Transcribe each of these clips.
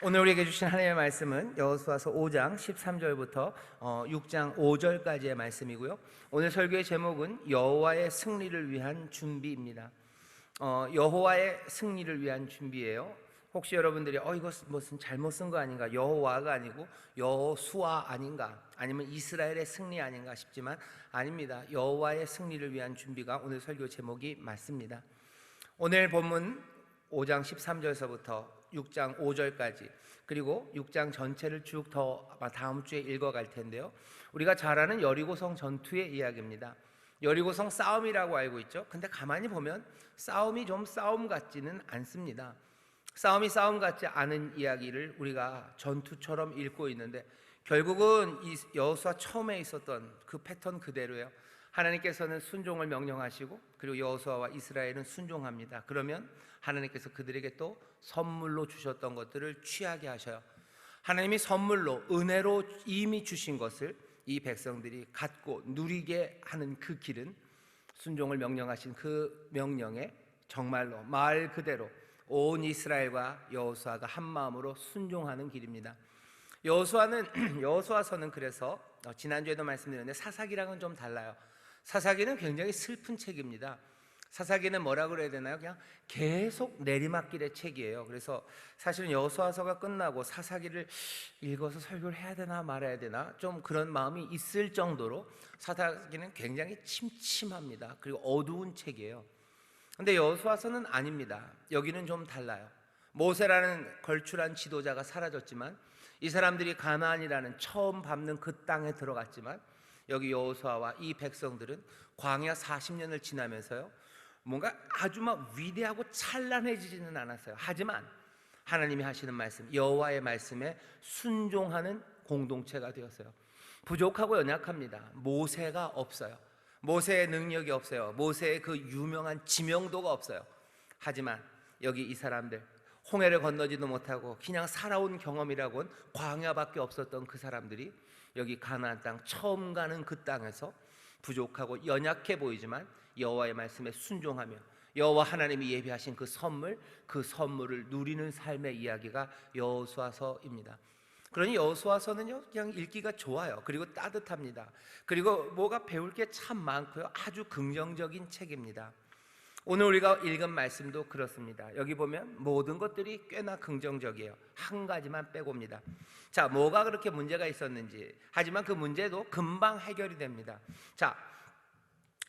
오늘 우리에게 주신 하나님의 말씀은 여호수아서 5장 13절부터 6장 5절까지의 말씀이고요. 오늘 설교의 제목은 여호와의 승리를 위한 준비입니다. 여호와의 승리를 위한 준비예요. 혹시 여러분들이 이거 무슨 잘못 쓴 거 아닌가, 여호와가 아니고 여호수아 아닌가, 아니면 이스라엘의 승리 아닌가 싶지만 아닙니다. 여호와의 승리를 위한 준비가 오늘 설교 제목이 맞습니다. 오늘 본문 5장 13절서부터 6장 5절까지, 그리고 6장 전체를 쭉 더 다음 주에 읽어갈 텐데요. 우리가 잘 아는 여리고성 전투의 이야기입니다. 여리고성 싸움이라고 알고 있죠. 근데 가만히 보면 싸움이 좀 싸움 같지는 않습니다. 싸움이 싸움 같지 않은 이야기를 우리가 전투처럼 읽고 있는데, 결국은 이 여호수아 처음에 있었던 그 패턴 그대로예요. 하나님께서는 순종을 명령하시고, 그리고 여호수아와 이스라엘은 순종합니다. 그러면 하나님께서 그들에게 또 선물로 주셨던 것들을 취하게 하셔요. 하나님이 선물로, 은혜로 이미 주신 것을 이 백성들이 갖고 누리게 하는 그 길은, 순종을 명령하신 그 명령에 정말로 말 그대로 온 이스라엘과 여호수아가 한 마음으로 순종하는 길입니다. 여호수아서는 그래서 지난주에도 말씀드렸는데 사사기랑은 좀 달라요. 사사기는 굉장히 슬픈 책입니다. 사사기는 뭐라고 그래야 되나요? 그냥 계속 내리막길의 책이에요. 그래서 사실은 여호수아서가 끝나고 사사기를 읽어서 설교를 해야 되나 말아야 되나 좀 그런 마음이 있을 정도로 사사기는 굉장히 침침합니다. 그리고 어두운 책이에요. 근데 여호수아서는 아닙니다. 여기는 좀 달라요. 모세라는 걸출한 지도자가 사라졌지만, 이 사람들이 가나안이라는 처음 밟는 그 땅에 들어갔지만, 여기 여호수아와 이 백성들은 광야 40년을 지나면서요, 뭔가 아주 막 위대하고 찬란해지지는 않았어요. 하지만 하나님이 하시는 말씀, 여호와의 말씀에 순종하는 공동체가 되었어요. 부족하고 연약합니다. 모세가 없어요. 모세의 능력이 없어요. 모세의 그 유명한 지명도가 없어요. 하지만 여기 이 사람들, 홍해를 건너지도 못하고 그냥 살아온 경험이라고는 광야밖에 없었던 그 사람들이 여기 가나안 땅 처음 가는 그 땅에서 부족하고 연약해 보이지만 여호와의 말씀에 순종하며 여호와 하나님이 예비하신 그 선물을 누리는 삶의 이야기가 여호수아서입니다. 그러니 여호수아서는요, 그냥 읽기가 좋아요. 그리고 따뜻합니다. 그리고 뭐가 배울 게 참 많고요, 아주 긍정적인 책입니다. 오늘 우리가 읽은 말씀도 그렇습니다. 여기 보면 모든 것들이 꽤나 긍정적이에요. 한 가지만 빼고입니다. 자, 뭐가 그렇게 문제가 있었는지, 하지만 그 문제도 금방 해결이 됩니다. 자,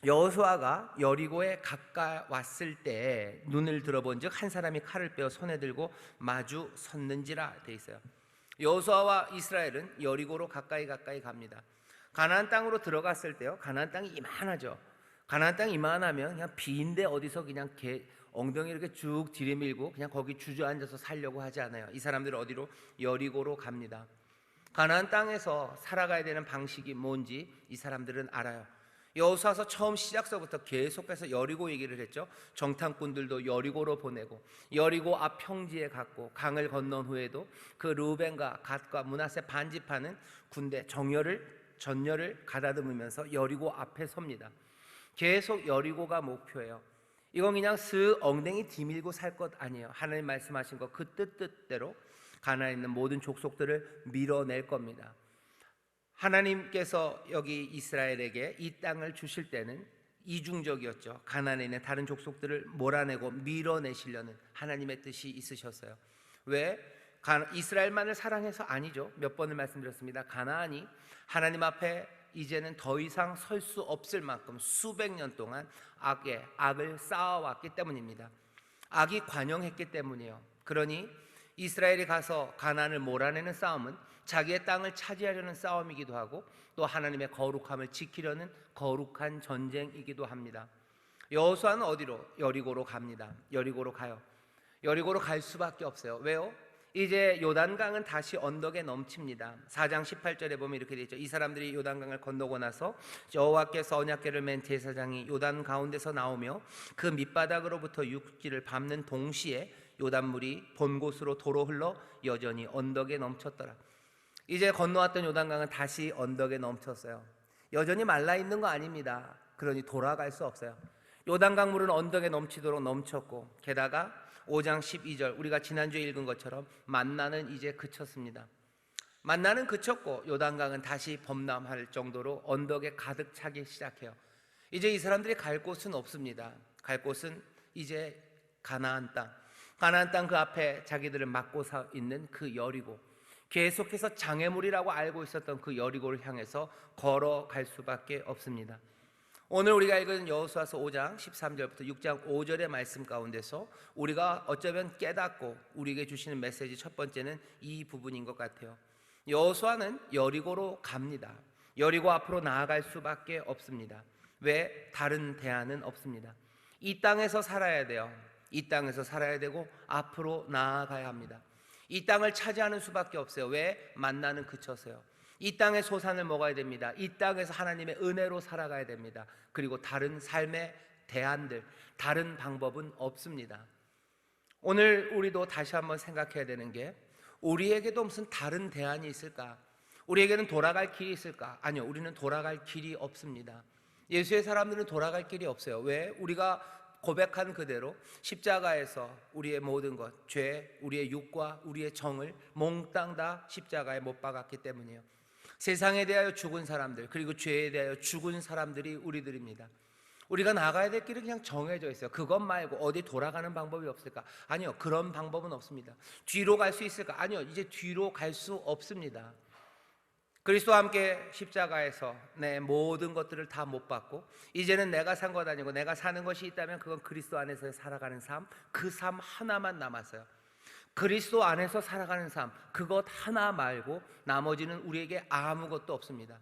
여호수아가 여리고에 가까이 왔을 때 눈을 들어본 즉 한 사람이 칼을 빼어 손에 들고 마주 섰는지라 돼 있어요. 여호수아와 이스라엘은 여리고로 가까이 갑니다. 가나안 땅으로 들어갔을 때요, 가나안 땅이 이만하죠. 가나안 땅이 이만하면 그냥 비인데 어디서 그냥 엉덩이 이렇게 쭉 들이밀고 그냥 거기 주저앉아서 살려고 하지 않아요. 이 사람들은 어디로? 여리고로 갑니다. 가나안 땅에서 살아가야 되는 방식이 뭔지 이 사람들은 알아요. 여호수아서 처음 시작서부터 계속해서 여리고 얘기를 했죠. 정탐꾼들도 여리고로 보내고, 여리고 앞 평지에 갔고, 강을 건넌 후에도 그 르우벤과 갓과 므낫세 반집하는 군대 전열을 가다듬으면서 여리고 앞에 섭니다. 계속 여리고가 목표예요. 이건 그냥 슥 엉덩이 뒤밀고 살 것 아니에요. 하나님 말씀하신 것 그 뜻대로 가나안에 있는 모든 족속들을 밀어낼 겁니다. 하나님께서 여기 이스라엘에게 이 땅을 주실 때는 이중적이었죠. 가나안에 있는 다른 족속들을 몰아내고 밀어내시려는 하나님의 뜻이 있으셨어요. 왜? 이스라엘만을 사랑해서 아니죠. 몇 번을 말씀드렸습니다. 가나안이 하나님 앞에 이제는 더 이상 설 수 없을 만큼 수백 년 동안 악을 쌓아왔기 때문입니다. 악이 관영했기 때문이에요. 그러니 이스라엘이 가서 가나안을 몰아내는 싸움은 자기의 땅을 차지하려는 싸움이기도 하고, 또 하나님의 거룩함을 지키려는 거룩한 전쟁이기도 합니다. 여호수아는 어디로? 여리고로 갑니다. 여리고로 가요. 여리고로 갈 수밖에 없어요. 왜요? 이제 요단강은 다시 언덕에 넘칩니다. 4장 18절에 보면 이렇게 되어 있죠. 이 사람들이 요단강을 건너고 나서 여호와께서 언약궤를 맨 제사장이 요단 가운데서 나오며 그 밑바닥으로부터 육지를 밟는 동시에 요단물이 본 곳으로 도로 흘러 여전히 언덕에 넘쳤더라. 이제 건너왔던 요단강은 다시 언덕에 넘쳤어요. 여전히 말라있는 거 아닙니다. 그러니 돌아갈 수 없어요. 요단강 물은 언덕에 넘치도록 넘쳤고, 게다가 5장 12절 우리가 지난주에 읽은 것처럼 만나는 이제 그쳤습니다. 만나는 그쳤고 요단강은 다시 범람할 정도로 언덕에 가득 차기 시작해요. 이제 이 사람들이 갈 곳은 없습니다. 갈 곳은 이제 가나안 땅 그 앞에 자기들을 막고 서 있는 그 여리고, 계속해서 장애물이라고 알고 있었던 그 여리고를 향해서 걸어갈 수밖에 없습니다. 오늘 우리가 읽은 여호수아서 5장 13절부터 6장 5절의 말씀 가운데서 우리가 어쩌면 깨닫고 우리에게 주시는 메시지 첫 번째는 이 부분인 것 같아요. 여호수아는 여리고로 갑니다. 여리고 앞으로 나아갈 수밖에 없습니다. 왜? 다른 대안은 없습니다. 이 땅에서 살아야 돼요. 이 땅에서 살아야 되고 앞으로 나아가야 합니다. 이 땅을 차지하는 수밖에 없어요. 왜? 만나는 그쳐서요. 이 땅의 소산을 먹어야 됩니다. 이 땅에서 하나님의 은혜로 살아가야 됩니다. 그리고 다른 삶의 대안들, 다른 방법은 없습니다. 오늘 우리도 다시 한번 생각해야 되는 게, 우리에게도 무슨 다른 대안이 있을까? 우리에게는 돌아갈 길이 있을까? 아니요, 우리는 돌아갈 길이 없습니다. 예수의 사람들은 돌아갈 길이 없어요. 왜? 우리가 고백한 그대로 십자가에서 우리의 모든 것, 죄, 우리의 육과 우리의 정을 몽땅 다 십자가에 못 박았기 때문이에요. 세상에 대하여 죽은 사람들, 그리고 죄에 대하여 죽은 사람들이 우리들입니다. 우리가 나가야 될 길은 그냥 정해져 있어요. 그것 말고 어디 돌아가는 방법이 없을까? 아니요, 그런 방법은 없습니다. 뒤로 갈 수 있을까? 아니요, 이제 뒤로 갈 수 없습니다. 그리스도와 함께 십자가에서 내 모든 것들을 다 못 받고 이제는 내가 산 것 아니고 내가 사는 것이 있다면 그건 그리스도 안에서 살아가는 삶, 그 삶 하나만 남았어요. 그리스도 안에서 살아가는 삶, 그것 하나 말고 나머지는 우리에게 아무것도 없습니다.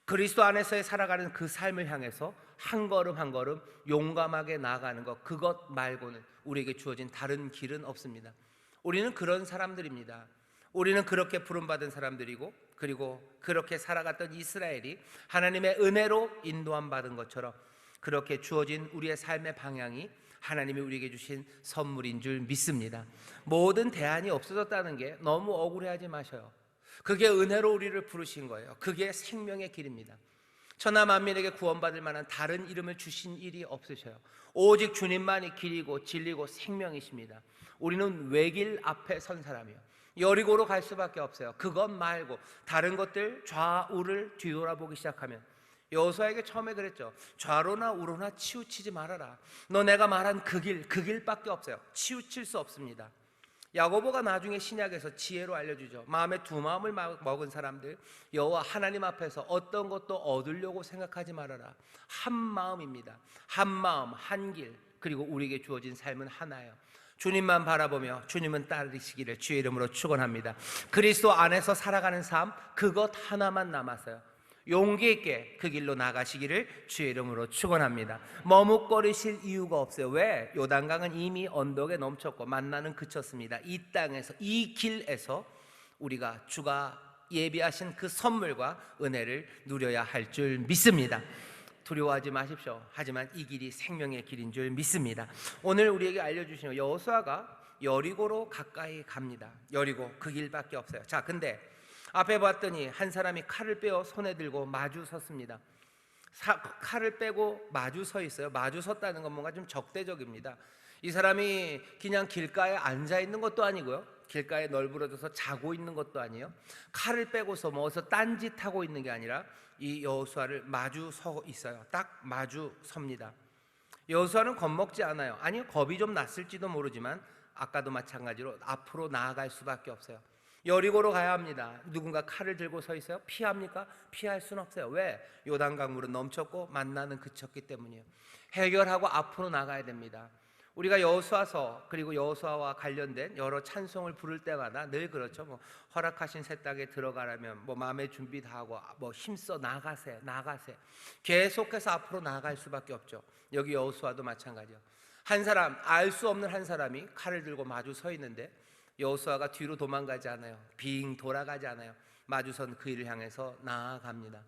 그리스도 안에서 살아가는 그 삶을 향해서 한 걸음 한 걸음 용감하게 나아가는 것, 그것 말고는 우리에게 주어진 다른 길은 없습니다. 우리는 그런 사람들입니다. 우리는 그렇게 부름받은 사람들이고, 그리고 그렇게 살아갔던 이스라엘이 하나님의 은혜로 인도함 받은 것처럼 그렇게 주어진 우리의 삶의 방향이 하나님이 우리에게 주신 선물인 줄 믿습니다. 모든 대안이 없어졌다는 게 너무 억울해하지 마셔요. 그게 은혜로 우리를 부르신 거예요. 그게 생명의 길입니다. 천하 만민에게 구원받을 만한 다른 이름을 주신 일이 없으셔요. 오직 주님만이 길이고 진리고 생명이십니다. 우리는 외길 앞에 선 사람이요, 여리고로 갈 수밖에 없어요. 그것 말고 다른 것들, 좌우를 뒤돌아보기 시작하면, 여호수아에게 처음에 그랬죠. 좌로나 우로나 치우치지 말아라. 너 내가 말한 그 길밖에 없어요. 치우칠 수 없습니다. 야고보가 나중에 신약에서 지혜로 알려주죠. 마음에 두 마음을 먹은 사람들, 여호와 하나님 앞에서 어떤 것도 얻으려고 생각하지 말아라. 한 마음입니다. 한 마음, 한 길, 그리고 우리에게 주어진 삶은 하나예요. 주님만 바라보며 주님은 따르시기를 주의 이름으로 축원합니다. 그리스도 안에서 살아가는 삶, 그것 하나만 남았어요. 용기 있게 그 길로 나가시기를 주의 이름으로 축원합니다. 머뭇거리실 이유가 없어요. 왜? 요단강은 이미 언덕에 넘쳤고 만나는 그쳤습니다. 이 땅에서, 이 길에서 우리가 주가 예비하신 그 선물과 은혜를 누려야 할 줄 믿습니다. 두려워하지 마십시오. 하지만 이 길이 생명의 길인 줄 믿습니다. 오늘 우리에게 알려주신 여호수아가 여리고로 가까이 갑니다. 여리고 그 길밖에 없어요. 자, 근데 앞에 봤더니 한 사람이 칼을 빼어 손에 들고 마주 섰습니다. 칼을 빼고 마주 서 있어요. 마주 섰다는 건 뭔가 좀 적대적입니다. 이 사람이 그냥 길가에 앉아 있는 것도 아니고요, 길가에 널브러져서 자고 있는 것도 아니에요. 칼을 빼고서 뭐 어디서 딴짓하고 있는 게 아니라 이 여호수아를 마주 서 있어요. 딱 마주 섭니다. 여호수아는 겁먹지 않아요. 아니, 겁이 좀 났을지도 모르지만 아까도 마찬가지로 앞으로 나아갈 수밖에 없어요. 여리고로 가야 합니다. 누군가 칼을 들고 서 있어요? 피합니까? 피할 수는 없어요. 왜? 요단강물은 넘쳤고 만나는 그쳤기 때문이에요. 해결하고 앞으로 나가야 됩니다. 우리가 여호수아서, 그리고 여호수아와 관련된 여러 찬송을 부를 때마다 늘 그렇죠. 뭐 허락하신 새 땅에 들어가라면 뭐 마음의 준비 다 하고 뭐 힘써 나가세. 계속해서 앞으로 나아갈 수밖에 없죠. 여기 여호수아도 마찬가지요. 한 사람, 알 수 없는 한 사람이 칼을 들고 마주 서 있는데 여호수아가 뒤로 도망가지 않아요. 빙 돌아가지 않아요. 마주선 그 일을 향해서 나아갑니다.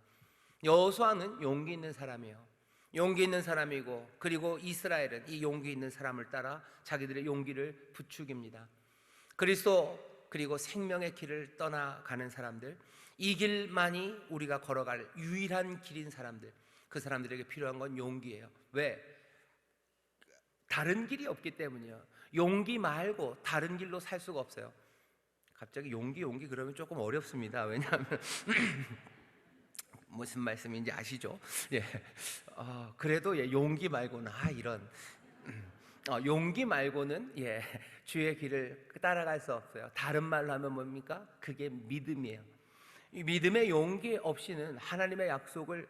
여호수아는 용기 있는 사람이에요. 용기 있는 사람이고, 그리고 이스라엘은 이 용기 있는 사람을 따라 자기들의 용기를 부추깁니다. 그리스도, 그리고 생명의 길을 떠나가는 사람들, 이 길만이 우리가 걸어갈 유일한 길인 사람들, 그 사람들에게 필요한 건 용기예요. 왜? 다른 길이 없기 때문이에요. 용기 말고 다른 길로 살 수가 없어요. 갑자기 용기 그러면 조금 어렵습니다. 왜냐하면 무슨 말씀인지 아시죠? 예. 그래도 용기 말고는 이런 용기 말고는 주의 길을 따라갈 수 없어요. 다른 말로 하면 뭡니까? 그게 믿음이에요. 이 믿음의 용기 없이는 하나님의 약속을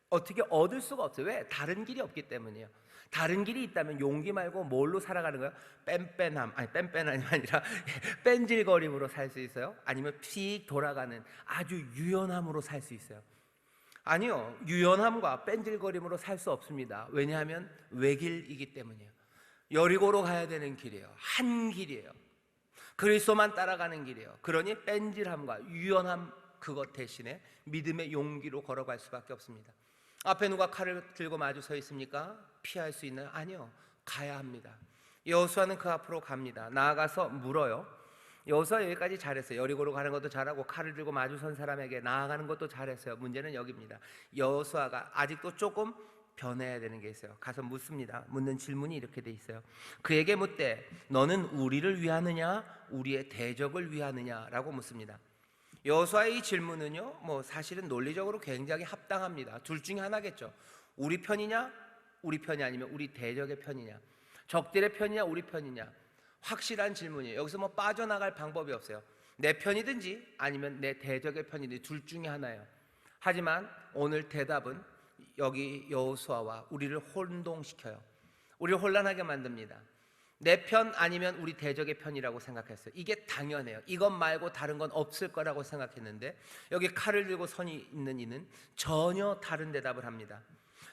어떻게 얻을 수가 없어요. 왜? 다른 길이 없기 때문이에요. 다른 길이 있다면 용기 말고 뭘로 살아가는 거예요? 뺀뺀함이 아니라 뺀질거림으로 살 수 있어요? 아니면 픽 돌아가는 아주 유연함으로 살 수 있어요? 아니요, 유연함과 뺀질거림으로 살 수 없습니다. 왜냐하면 외길이기 때문이에요. 여리고로 가야 되는 길이에요. 한 길이에요. 그리스도만 따라가는 길이에요. 그러니 뺀질함과 유연함, 그것 대신에 믿음의 용기로 걸어갈 수밖에 없습니다. 앞에 누가 칼을 들고 마주 서 있습니까? 피할 수 있나요? 아니요, 가야 합니다. 여호수아는 그 앞으로 갑니다. 나아가서 물어요. 여호수아 여기까지 잘했어요. 여리고로 가는 것도 잘하고 칼을 들고 마주 선 사람에게 나아가는 것도 잘했어요. 문제는 여기입니다. 여호수아가 아직도 조금 변해야 되는 게 있어요. 가서 묻습니다. 묻는 질문이 이렇게 돼 있어요. 그에게 묻되 너는 우리를 위하느냐 우리의 대적을 위하느냐라고 묻습니다. 여호수아의 이 질문은요, 사실은 논리적으로 굉장히 합당합니다. 둘 중에 하나겠죠. 우리 편이냐 우리 편이 아니면 우리 대적의 편이냐, 적들의 편이냐 우리 편이냐, 확실한 질문이에요. 여기서 빠져나갈 방법이 없어요. 내 편이든지 아니면 내 대적의 편이든지 둘 중에 하나예요. 하지만 오늘 대답은 여기 여호수아와 우리를 혼동시켜요. 우리를 혼란하게 만듭니다. 내 편 아니면 우리 대적의 편이라고 생각했어요. 이게 당연해요. 이것 말고 다른 건 없을 거라고 생각했는데 여기 칼을 들고 서 있는 이는 전혀 다른 대답을 합니다.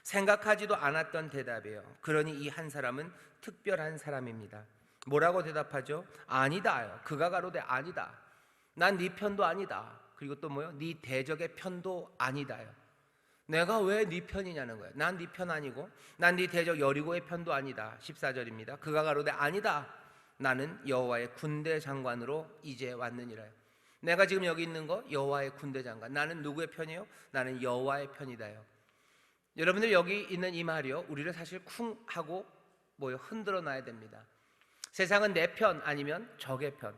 생각하지도 않았던 대답이에요. 그러니 이 한 사람은 특별한 사람입니다. 뭐라고 대답하죠? 아니다요. 그가 가로되 아니다. 난 네 편도 아니다. 그리고 또 네 대적의 편도 아니다요. 내가 왜 네 편이냐는 거예요. 난 네 편 아니고 난 네 대적 여리고의 편도 아니다. 14절입니다. 그가 가로되 아니다. 나는 여호와의 군대 장관으로 이제 왔느니라요. 내가 지금 여기 있는 거 여호와의 군대 장관. 나는 누구의 편이요? 나는 여호와의 편이다요. 여러분들 여기 있는 이 말이요, 우리를 사실 쿵 하고 흔들어 놔야 됩니다. 세상은 내 편 아니면 적의 편,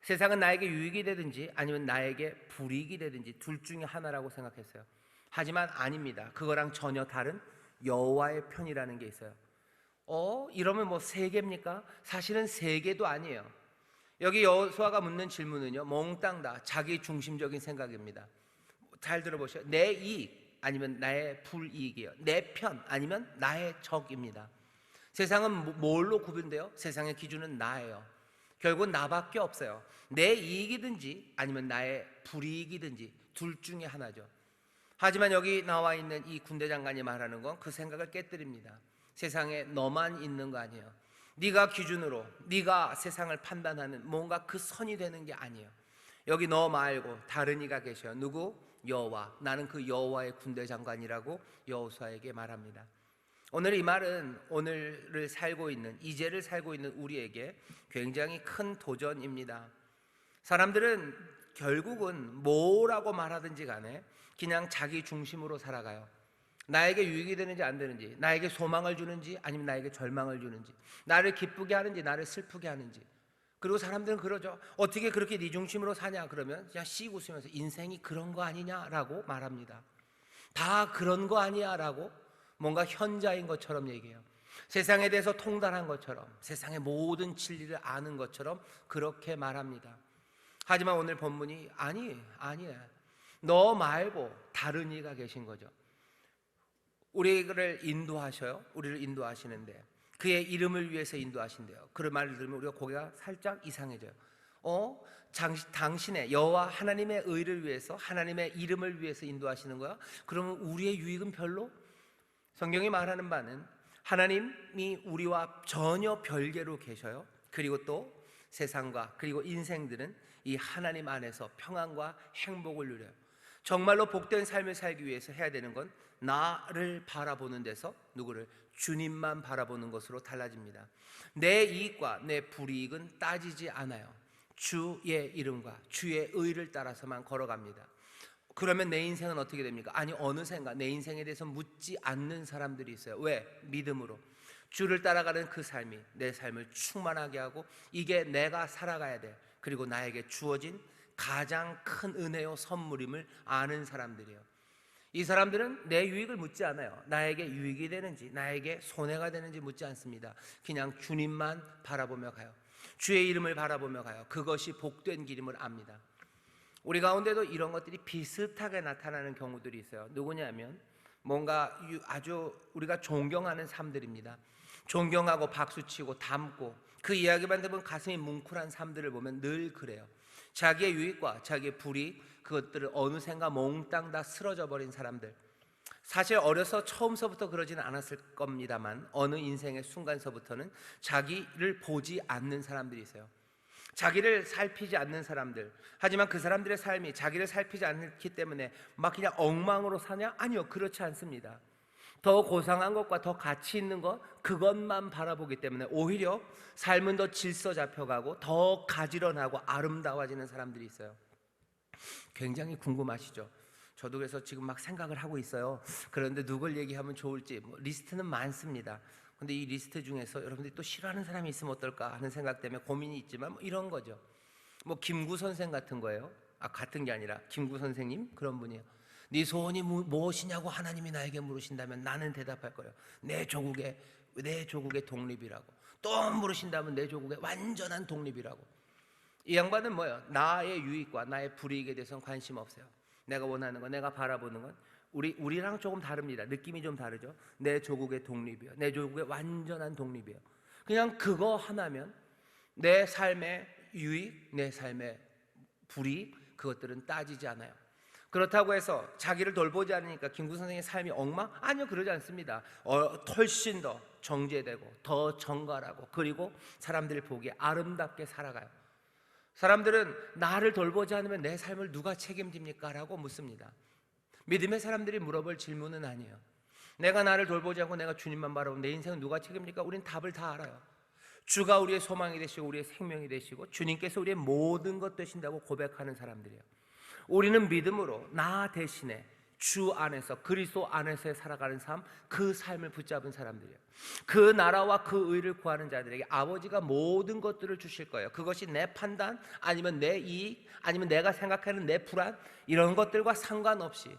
세상은 나에게 유익이 되든지 아니면 나에게 불이익이 되든지 둘 중에 하나라고 생각했어요. 하지만 아닙니다. 그거랑 전혀 다른 여호와의 편이라는 게 있어요. 이러면 세 개입니까? 사실은 세 개도 아니에요. 여기 여호수아가 묻는 질문은요, 몽땅 다 자기 중심적인 생각입니다. 잘 들어보세요. 내 이익 아니면 나의 불이익이에요. 내 편 아니면 나의 적입니다. 세상은 뭘로 구분돼요? 세상의 기준은 나예요. 결국 나밖에 없어요. 내 이익이든지 아니면 나의 불이익이든지 둘 중에 하나죠. 하지만 여기 나와 있는 이 군대 장관이 말하는 건 그 생각을 깨뜨립니다. 세상에 너만 있는 거 아니에요. 네가 기준으로 네가 세상을 판단하는 뭔가 그 선이 되는 게 아니에요. 여기 너 말고 다른 이가 계셔요. 누구? 여호와. 나는 그 여호와의 군대 장관이라고 여호수아에게 말합니다. 오늘 이 말은 오늘을 살고 있는, 이제를 살고 있는 우리에게 굉장히 큰 도전입니다. 사람들은 결국은 뭐라고 말하든지 간에 그냥 자기 중심으로 살아가요. 나에게 유익이 되는지 안 되는지, 나에게 소망을 주는지 아니면 나에게 절망을 주는지, 나를 기쁘게 하는지 나를 슬프게 하는지. 그리고 사람들은 그러죠. 어떻게 그렇게 네 중심으로 사냐? 그러면 그냥 씩 웃으면서 인생이 그런 거 아니냐라고 말합니다. 다 그런 거 아니야라고 뭔가 현자인 것처럼 얘기해요. 세상에 대해서 통달한 것처럼, 세상의 모든 진리를 아는 것처럼 그렇게 말합니다. 하지만 오늘 본문이 아니야. 너 말고 다른 이가 계신 거죠. 우리를 인도하셔요. 우리를 인도하시는데 그의 이름을 위해서 인도하신대요. 그런 말을 들으면 우리가 고개가 살짝 이상해져요. 당신의 여호와 하나님의 의를 위해서, 하나님의 이름을 위해서 인도하시는 거야? 그러면 우리의 유익은 별로? 성경이 말하는 바는 하나님이 우리와 전혀 별개로 계셔요. 그리고 또 세상과 그리고 인생들은 이 하나님 안에서 평안과 행복을 누려요. 정말로 복된 삶을 살기 위해서 해야 되는 건 나를 바라보는 데서 누구를? 주님만 바라보는 것으로 달라집니다. 내 이익과 내 불이익은 따지지 않아요. 주의 이름과 주의 의를 따라서만 걸어갑니다. 그러면 내 인생은 어떻게 됩니까? 아니, 어느샌가 내 인생에 대해서 묻지 않는 사람들이 있어요. 왜? 믿음으로. 주를 따라가는 그 삶이 내 삶을 충만하게 하고 이게 내가 살아가야 돼, 그리고 나에게 주어진 가장 큰 은혜요 선물임을 아는 사람들이에요. 이 사람들은 내 유익을 묻지 않아요. 나에게 유익이 되는지 나에게 손해가 되는지 묻지 않습니다. 그냥 주님만 바라보며 가요. 주의 이름을 바라보며 가요. 그것이 복된 길임을 압니다. 우리 가운데도 이런 것들이 비슷하게 나타나는 경우들이 있어요. 누구냐면 뭔가 아주 우리가 존경하는 삶들입니다. 존경하고 박수치고 닮고 그 이야기만 들으면 가슴이 뭉클한 삶들을 보면 늘 그래요. 자기의 유익과 자기의 불이익, 그것들을 어느샌가 몽땅 다 쓰러져 버린 사람들. 사실 어려서 처음서부터 그러지는 않았을 겁니다만 어느 인생의 순간서부터는 자기를 보지 않는 사람들이 있어요. 자기를 살피지 않는 사람들. 하지만 그 사람들의 삶이 자기를 살피지 않기 때문에 막 그냥 엉망으로 사냐? 아니요, 그렇지 않습니다. 더 고상한 것과 더 가치 있는 것, 그것만 바라보기 때문에 오히려 삶은 더 질서 잡혀가고 더 가지런하고 아름다워지는 사람들이 있어요. 굉장히 궁금하시죠? 저도 그래서 지금 막 생각을 하고 있어요. 그런데 누굴 얘기하면 좋을지 리스트는 많습니다. 근데 이 리스트 중에서 여러분들이 또 싫어하는 사람이 있으면 어떨까 하는 생각 때문에 고민이 있지만 이런 거죠. 김구 선생 같은 거예요. 같은 게 아니라 김구 선생님 그런 분이에요. 네 소원이 무엇이냐고 하나님이 나에게 물으신다면 나는 대답할 거예요. 내 조국의 독립이라고. 또 물으신다면 내 조국의 완전한 독립이라고. 이 양반은 뭐예요? 나의 유익과 나의 불이익에 대해서는 관심 없어요. 내가 원하는 건, 내가 바라보는 건 우리랑 조금 다릅니다. 느낌이 좀 다르죠. 내 조국의 독립이요, 내 조국의 완전한 독립이요. 그냥 그거 하나면 내 삶의 유익, 내 삶의 불이익, 그것들은 따지지 않아요. 그렇다고 해서 자기를 돌보지 않으니까 김구 선생의 삶이 엉망? 아니요, 그러지 않습니다. 훨씬 더 정제되고 더 정갈하고 그리고 사람들이 보기에 아름답게 살아가요. 사람들은 나를 돌보지 않으면 내 삶을 누가 책임집니까? 라고 묻습니다. 믿음의 사람들이 물어볼 질문은 아니에요. 내가 나를 돌보지 않고 내가 주님만 바라보면 내 인생은 누가 책임집니까? 우린 답을 다 알아요. 주가 우리의 소망이 되시고 우리의 생명이 되시고 주님께서 우리의 모든 것 되신다고 고백하는 사람들이에요. 우리는 믿음으로 나 대신에 주 안에서, 그리스도 안에서 살아가는 삶, 그 삶을 붙잡은 사람들이에요. 그 나라와 그 의를 구하는 자들에게 아버지가 모든 것들을 주실 거예요. 그것이 내 판단, 아니면 내 이익, 아니면 내가 생각하는 내 불안, 이런 것들과 상관없이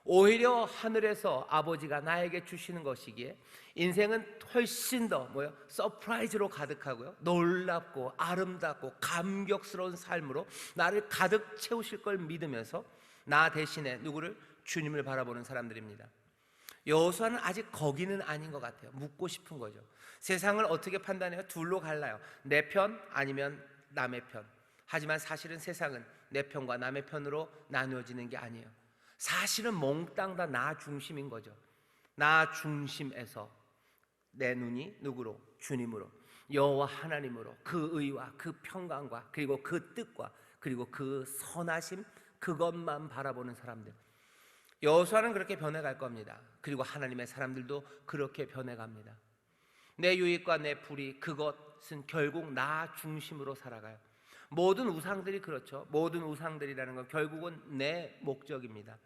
오히려 하늘에서 아버지가 나에게 주시는 것이기에 인생은 훨씬 더 서프라이즈로 가득하고요, 놀랍고 아름답고 감격스러운 삶으로 나를 가득 채우실 걸 믿으면서 나 대신에 누구를? 주님을 바라보는 사람들입니다. 여호수아는 아직 거기는 아닌 것 같아요. 묻고 싶은 거죠. 세상을 어떻게 판단해요? 둘로 갈라요. 내 편 아니면 남의 편. 하지만 사실은 세상은 내 편과 남의 편으로 나누어지는 게 아니에요. 사실은 몽땅 다 나 중심인 거죠. 나 중심에서 내 눈이 누구로? 주님으로, 여호와 하나님으로, 그 의와 그 평강과 그리고 그 뜻과 그리고 그 선하심, 그것만 바라보는 사람들. 여호수아는 그렇게 변해갈 겁니다. 그리고 하나님의 사람들도 그렇게 변해갑니다. 내 유익과 내 불이익, 그것은 결국 나 중심으로 살아가요. 모든 우상들이 그렇죠. 모든 우상들이라는 건 결국은 내 목적입니다.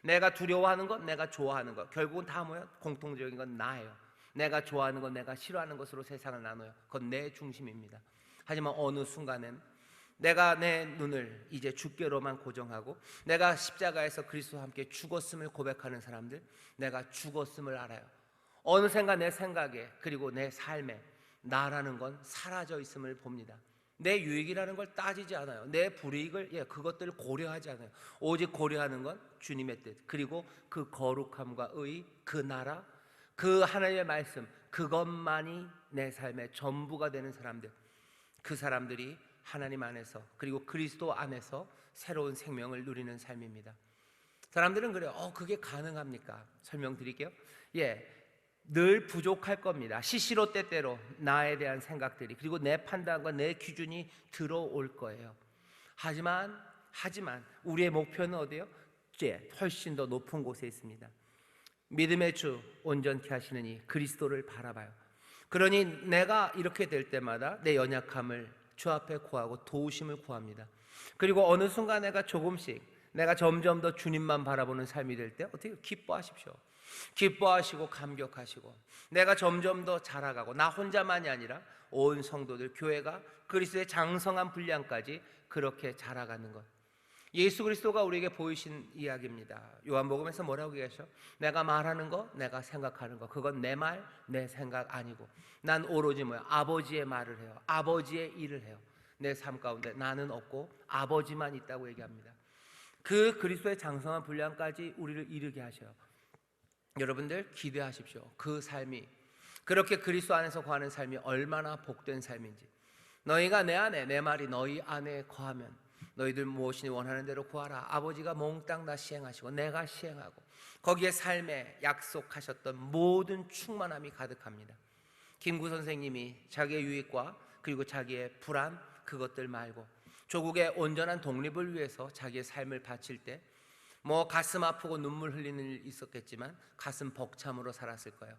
내가 두려워하는 것, 내가 좋아하는 것, 결국은 다 뭐예요? 공통적인 건 나예요. 내가 좋아하는 것, 내가 싫어하는 것으로 세상을 나눠요. 그건 내 중심입니다. 하지만 어느 순간엔 내가 내 눈을 이제 주께로만 고정하고 내가 십자가에서 그리스도와 함께 죽었음을 고백하는 사람들, 내가 죽었음을 알아요. 어느샌가 내 생각에 그리고 내 삶에 나라는 건 사라져 있음을 봅니다. 내 유익이라는 걸 따지지 않아요. 내 불이익을 그것들을 고려하지 않아요. 오직 고려하는 건 주님의 뜻, 그리고 그 거룩함과 의, 그 나라, 그 하나님의 말씀, 그것만이 내 삶의 전부가 되는 사람들. 그 사람들이 하나님 안에서 그리고 그리스도 안에서 새로운 생명을 누리는 삶입니다. 사람들은 그래요. 그게 가능합니까? 설명드릴게요. 늘 부족할 겁니다. 시시로 때때로 나에 대한 생각들이 그리고 내 판단과 내 기준이 들어올 거예요. 하지만 우리의 목표는 어디요? 훨씬 더 높은 곳에 있습니다. 믿음의 주 온전케 하시는 이 그리스도를 바라봐요. 그러니 내가 이렇게 될 때마다 내 연약함을 주 앞에 구하고 도우심을 구합니다. 그리고 어느 순간 내가 점점 더 주님만 바라보는 삶이 될 때 어떻게 기뻐하십시오. 기뻐하시고 감격하시고 내가 점점 더 자라가고 나 혼자만이 아니라 온 성도들 교회가 그리스도의 장성한 분량까지 그렇게 자라가는 것, 예수 그리스도가 우리에게 보이신 이야기입니다. 요한복음에서 뭐라고 얘기하셔? 내가 말하는 거, 내가 생각하는 거, 그건 내 말, 내 생각 아니고 난 오로지 뭐야? 아버지의 말을 해요. 아버지의 일을 해요. 내 삶 가운데 나는 없고 아버지만 있다고 얘기합니다. 그 그리스도의 장성한 분량까지 우리를 이르게 하셔요. 여러분들 기대하십시오. 그 삶이, 그렇게 그리스도 안에서 거하는 삶이 얼마나 복된 삶인지. 너희가 내 안에, 내 말이 너희 안에 거하면 너희들 무엇이니 원하는 대로 구하라. 아버지가 몽땅 다 시행하시고 내가 시행하고 거기에 삶에 약속하셨던 모든 충만함이 가득합니다. 김구 선생님이 자기의 유익과 그리고 자기의 불안, 그것들 말고 조국의 온전한 독립을 위해서 자기의 삶을 바칠 때 뭐 가슴 아프고 눈물 흘리는 일 있었겠지만 가슴 벅참으로 살았을 거예요.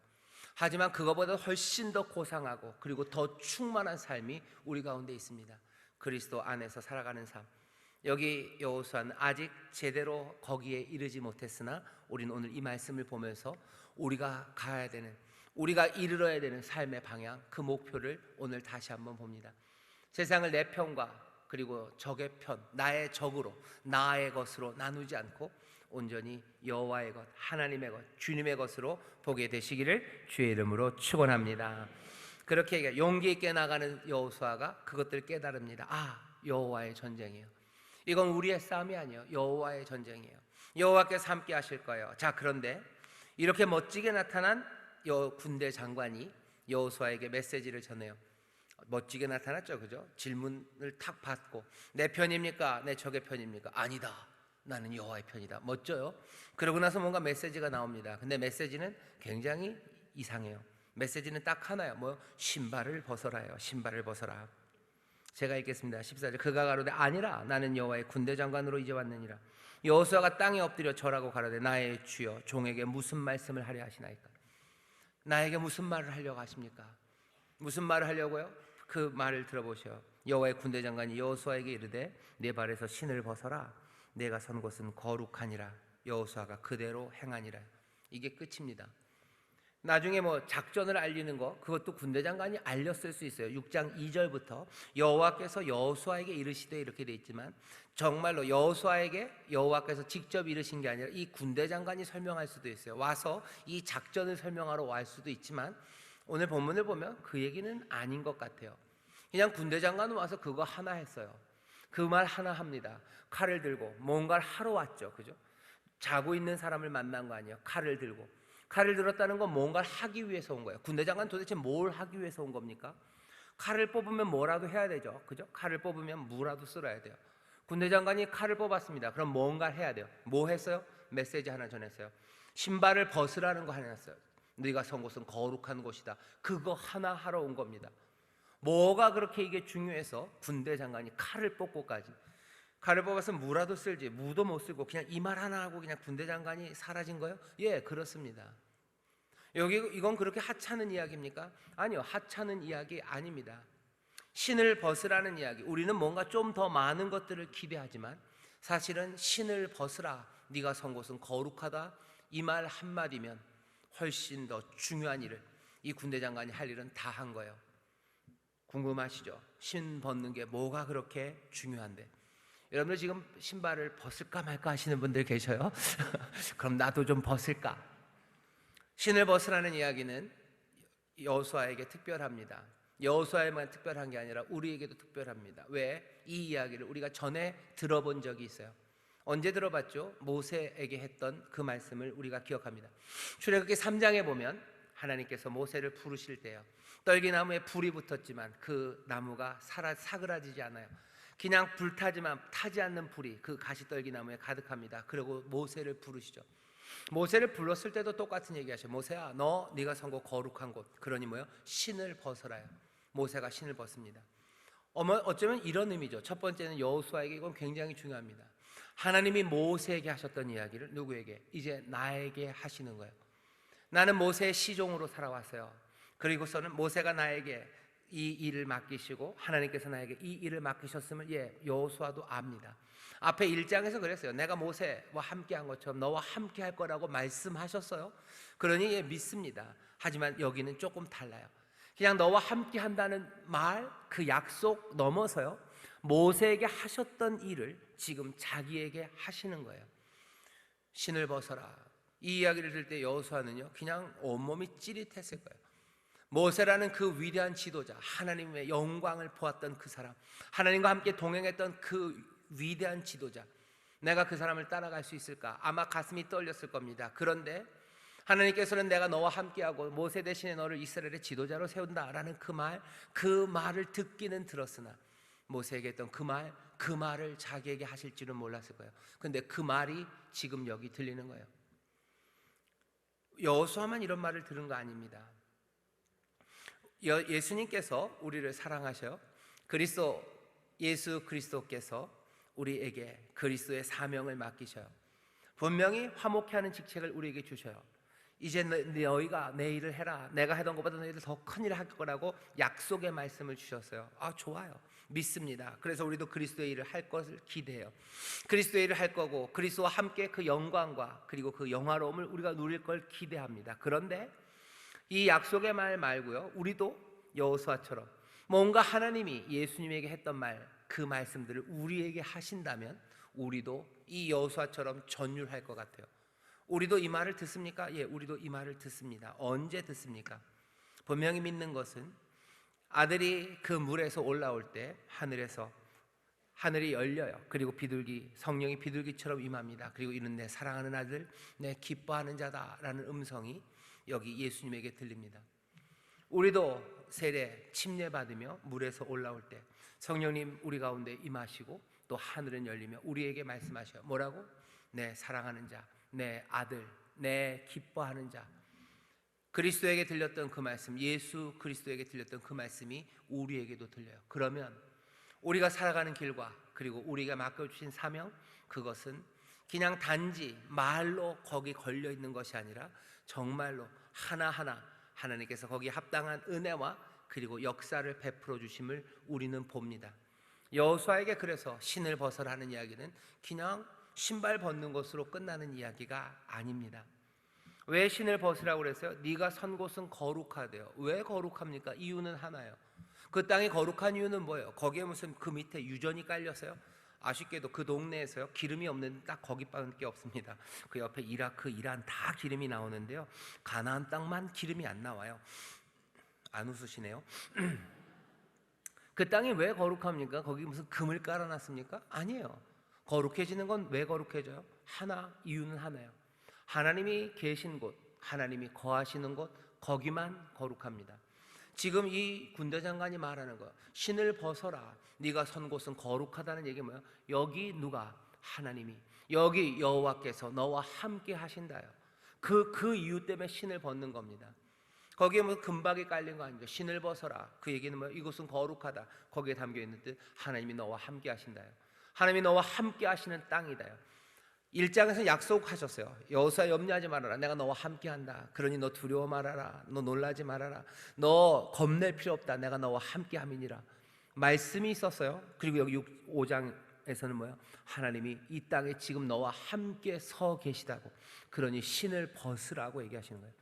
하지만 그거보다 훨씬 더 고상하고 그리고 더 충만한 삶이 우리 가운데 있습니다. 그리스도 안에서 살아가는 삶. 여기 여호수아는 아직 제대로 거기에 이르지 못했으나 우리는 오늘 이 말씀을 보면서 우리가 가야 되는, 우리가 이르러야 되는 삶의 방향, 그 목표를 오늘 다시 한번 봅니다. 세상을 내 편과 그리고 적의 편, 나의 적으로, 나의 것으로 나누지 않고 온전히 여호와의 것, 하나님의 것, 주님의 것으로 보게 되시기를 주의 이름으로 축원합니다. 그렇게 용기 있게 나가는 여호수아가 그것들을 깨달습니다. 아, 여호와의 전쟁이에요. 이건 우리의 싸움이 아니에요. 여호와의 전쟁이에요. 여호와께서 함께 하실 거예요. 자, 그런데 이렇게 멋지게 나타난 군대 장관이 여호수아에게 메시지를 전해요. 멋지게 나타났죠, 그죠? 질문을 탁 받고 내 편입니까? 내 적의 편입니까? 아니다, 나는 여호와의 편이다. 멋져요. 그러고 나서 뭔가 메시지가 나옵니다. 근데 메시지는 굉장히 이상해요. 메시지는 딱 하나요. 뭐 신발을 벗어라요. 신발을 벗어라. 제가 읽겠습니다. 14절. 그가 가로되 아니라 나는 여호와의 군대 장관으로 이제 왔느니라. 여호수아가 땅에 엎드려 절하고 가로되 나의 주여 종에게 무슨 말씀을 하려 하시나이까? 나에게 무슨 말을 하려고 하십니까? 무슨 말을 하려고요? 그 말을 들어보셔. 여호와의 군대 장관이 여호수아에게 이르되 내 발에서 신을 벗어라. 내가 선 곳은 거룩하니라. 여호수아가 그대로 행하니라. 이게 끝입니다. 나중에 뭐 작전을 알리는 거, 그것도 군대 장관이 알렸을 수 있어요. 6장 2절부터 여호와께서 여호수아에게 이르시되 이렇게 돼 있지만 정말로 여호수아에게 여호와께서 직접 이르신 게 아니라 이 군대 장관이 설명할 수도 있어요. 와서 이 작전을 설명하러 올 수도 있지만 오늘 본문을 보면 그 얘기는 아닌 것 같아요. 그냥 군대 장관은 와서 그거 하나 했어요. 그 말 하나 합니다. 칼을 들고 뭔가를 하러 왔죠, 그죠? 자고 있는 사람을 만난 거 아니에요. 칼을 들고. 칼을 들었다는 건 뭔가를 하기 위해서 온 거예요. 군대 장관 도대체 뭘 하기 위해서 온 겁니까? 칼을 뽑으면 뭐라도 해야 되죠, 그죠? 칼을 뽑으면 무라도 쓸어야 돼요. 군대 장관이 칼을 뽑았습니다. 그럼 뭔가 해야 돼요. 뭐 했어요? 메시지 하나 전했어요. 신발을 벗으라는 거 하나 했어요. 네가 선 곳은 거룩한 곳이다. 그거 하나 하러 온 겁니다. 뭐가 그렇게 이게 중요해서 군대 장관이 칼을 뽑고까지. 칼을 뽑아서 무라도 쓸지, 무도 못 쓰고 그냥 이 말 하나 하고 그냥 군대 장관이 사라진 거예요? 예, 그렇습니다. 이건 그렇게 하찮은 이야기입니까? 아니요, 하찮은 이야기 아닙니다. 신을 벗으라는 이야기. 우리는 뭔가 좀 더 많은 것들을 기대하지만 사실은 신을 벗으라, 네가 선 곳은 거룩하다, 이 말 한마디면 훨씬 더 중요한 일을 이 군대 장관이 할 일은 다 한 거예요. 궁금하시죠? 신 벗는 게 뭐가 그렇게 중요한데? 여러분들 지금 신발을 벗을까 말까 하시는 분들 계셔요? 그럼 나도 좀 벗을까? 신을 벗으라는 이야기는 여호수아에게 특별합니다. 여호수아에만 특별한 게 아니라 우리에게도 특별합니다. 왜? 이 이야기를 우리가 전에 들어본 적이 있어요. 언제 들어봤죠? 모세에게 했던 그 말씀을 우리가 기억합니다. 출애굽기 3장에 보면 하나님께서 모세를 부르실 때요, 떨기나무에 불이 붙었지만 그 나무가 사그라지지 않아요. 그냥 불타지만 타지 않는 불이 그 가시떨기나무에 가득합니다. 그리고 모세를 부르시죠. 모세를 불렀을 때도 똑같은 얘기 하셔요. 모세야, 네가 선 곳 거룩한 곳, 그러니 뭐요? 신을 벗어라요. 모세가 신을 벗습니다. 어쩌면 이런 의미죠. 첫 번째는 여호수아에게 이건 굉장히 중요합니다. 하나님이 모세에게 하셨던 이야기를 누구에게? 이제 나에게 하시는 거예요. 나는 모세의 시종으로 살아왔어요. 그리고서는 모세가 나에게 이 일을 맡기시고 하나님께서 나에게 이 일을 맡기셨음을 여호수아도 압니다. 앞에 1장에서 그랬어요. 내가 모세와 함께한 것처럼 너와 함께할 거라고 말씀하셨어요. 그러니 믿습니다. 하지만 여기는 조금 달라요. 그냥 너와 함께한다는 말, 그 약속 넘어서요, 모세에게 하셨던 일을 지금 자기에게 하시는 거예요. 신을 벗어라. 이 이야기를 들을 때 여호수아는요 그냥 온몸이 찌릿했을 거예요. 모세라는 그 위대한 지도자, 하나님의 영광을 보았던 그 사람, 하나님과 함께 동행했던 그 위대한 지도자, 내가 그 사람을 따라갈 수 있을까? 아마 가슴이 떨렸을 겁니다. 그런데 하나님께서는 내가 너와 함께하고 모세 대신에 너를 이스라엘의 지도자로 세운다라는 그 말을 듣기는 들었으나 모세에게 했던 그 말을 자기에게 하실 줄은 몰랐을 거예요. 그런데 그 말이 지금 여기 들리는 거예요. 여호수아만 이런 말을 들은 거 아닙니다. 예수님께서 우리를 사랑하셔 예수 그리스도께서 우리에게 그리스도의 사명을 맡기셔요. 분명히 화목케 하는 직책을 우리에게 주셔요. 이제 너희가 내 일을 해라. 내가 하던 것보다 너희들 더 큰 일을 할 거라고 약속의 말씀을 주셨어요. 좋아요. 믿습니다. 그래서 우리도 그리스도의 일을 할 것을 기대해요. 그리스도의 일을 할 거고 그리스도와 함께 그 영광과 그리고 그 영화로움을 우리가 누릴 걸 기대합니다. 그런데 이 약속의 말 말고요, 우리도 여호수아처럼 뭔가 하나님이 예수님에게 했던 그 말씀들을 우리에게 하신다면 우리도 이 여호수아처럼 전율할 것 같아요. 우리도 이 말을 듣습니까? 우리도 이 말을 듣습니다. 언제 듣습니까? 분명히 믿는 것은 아들이 그 물에서 올라올 때 하늘이 열려요. 그리고 성령이 비둘기처럼 임합니다. 그리고 이는 내 사랑하는 아들, 내 기뻐하는 자다라는 음성이 여기 예수님에게 들립니다. 우리도 세례 침례받으며 물에서 올라올 때 성령님 우리 가운데 임하시고 또 하늘은 열리며 우리에게 말씀하셔요. 뭐라고? 내 사랑하는 자, 내 아들, 내 기뻐하는 자. 그리스도에게 들렸던 그 말씀, 예수 그리스도에게 들렸던 그 말씀이 우리에게도 들려요. 그러면 우리가 살아가는 길과 그리고 우리가 맡겨주신 사명, 그것은 그냥 단지 말로 거기 걸려 있는 것이 아니라 정말로 하나하나 하나님께서 거기에 합당한 은혜와 그리고 역사를 베풀어 주심을 우리는 봅니다. 여호수아에게 그래서 신을 벗어라 하는 이야기는 그냥 신발 벗는 것으로 끝나는 이야기가 아닙니다. 왜 신을 벗으라고 그랬어요? 네가 선 곳은 거룩하대요. 왜 거룩합니까? 이유는 하나예요. 그 땅이 거룩한 이유는 뭐예요? 거기에 무슨 그 밑에 유전이 깔렸어요? 아쉽게도 그 동네에서요 기름이 없는 딱 거기밖에 없습니다. 그 옆에 이라크, 이란 다 기름이 나오는데요, 가나안 땅만 기름이 안 나와요. 안 웃으시네요. 그 땅이 왜 거룩합니까? 거기 무슨 금을 깔아놨습니까? 아니에요. 거룩해지는 건 왜 거룩해져요? 이유는 하나예요. 하나님이 계신 곳, 하나님이 거하시는 곳, 거기만 거룩합니다. 지금 이 군대장관이 말하는 거, 신을 벗어라, 네가 선 곳은 거룩하다는 얘기 뭐예요? 여기 누가? 하나님이, 여기 여호와께서 너와 함께 하신다요. 그 이유 때문에 신을 벗는 겁니다. 거기에 뭐 금박이 깔린 거 아니죠. 신을 벗어라, 그 얘기는 뭐예요? 이곳은 거룩하다. 거기에 담겨있는 뜻, 하나님이 너와 함께 하신다요. 하나님이 너와 함께 하시는 땅이다요. 1장에서 약속하셨어요. 여호수아 염려하지 말아라. 내가 너와 함께한다. 그러니 너 두려워 말아라. 너 놀라지 말아라. 너 겁낼 필요 없다. 내가 너와 함께함이니라. 말씀이 있었어요. 그리고 여기 5장에서는 뭐예요? 하나님이 이 땅에 지금 너와 함께 서 계시다고. 그러니 신을 벗으라고 얘기하시는 거예요.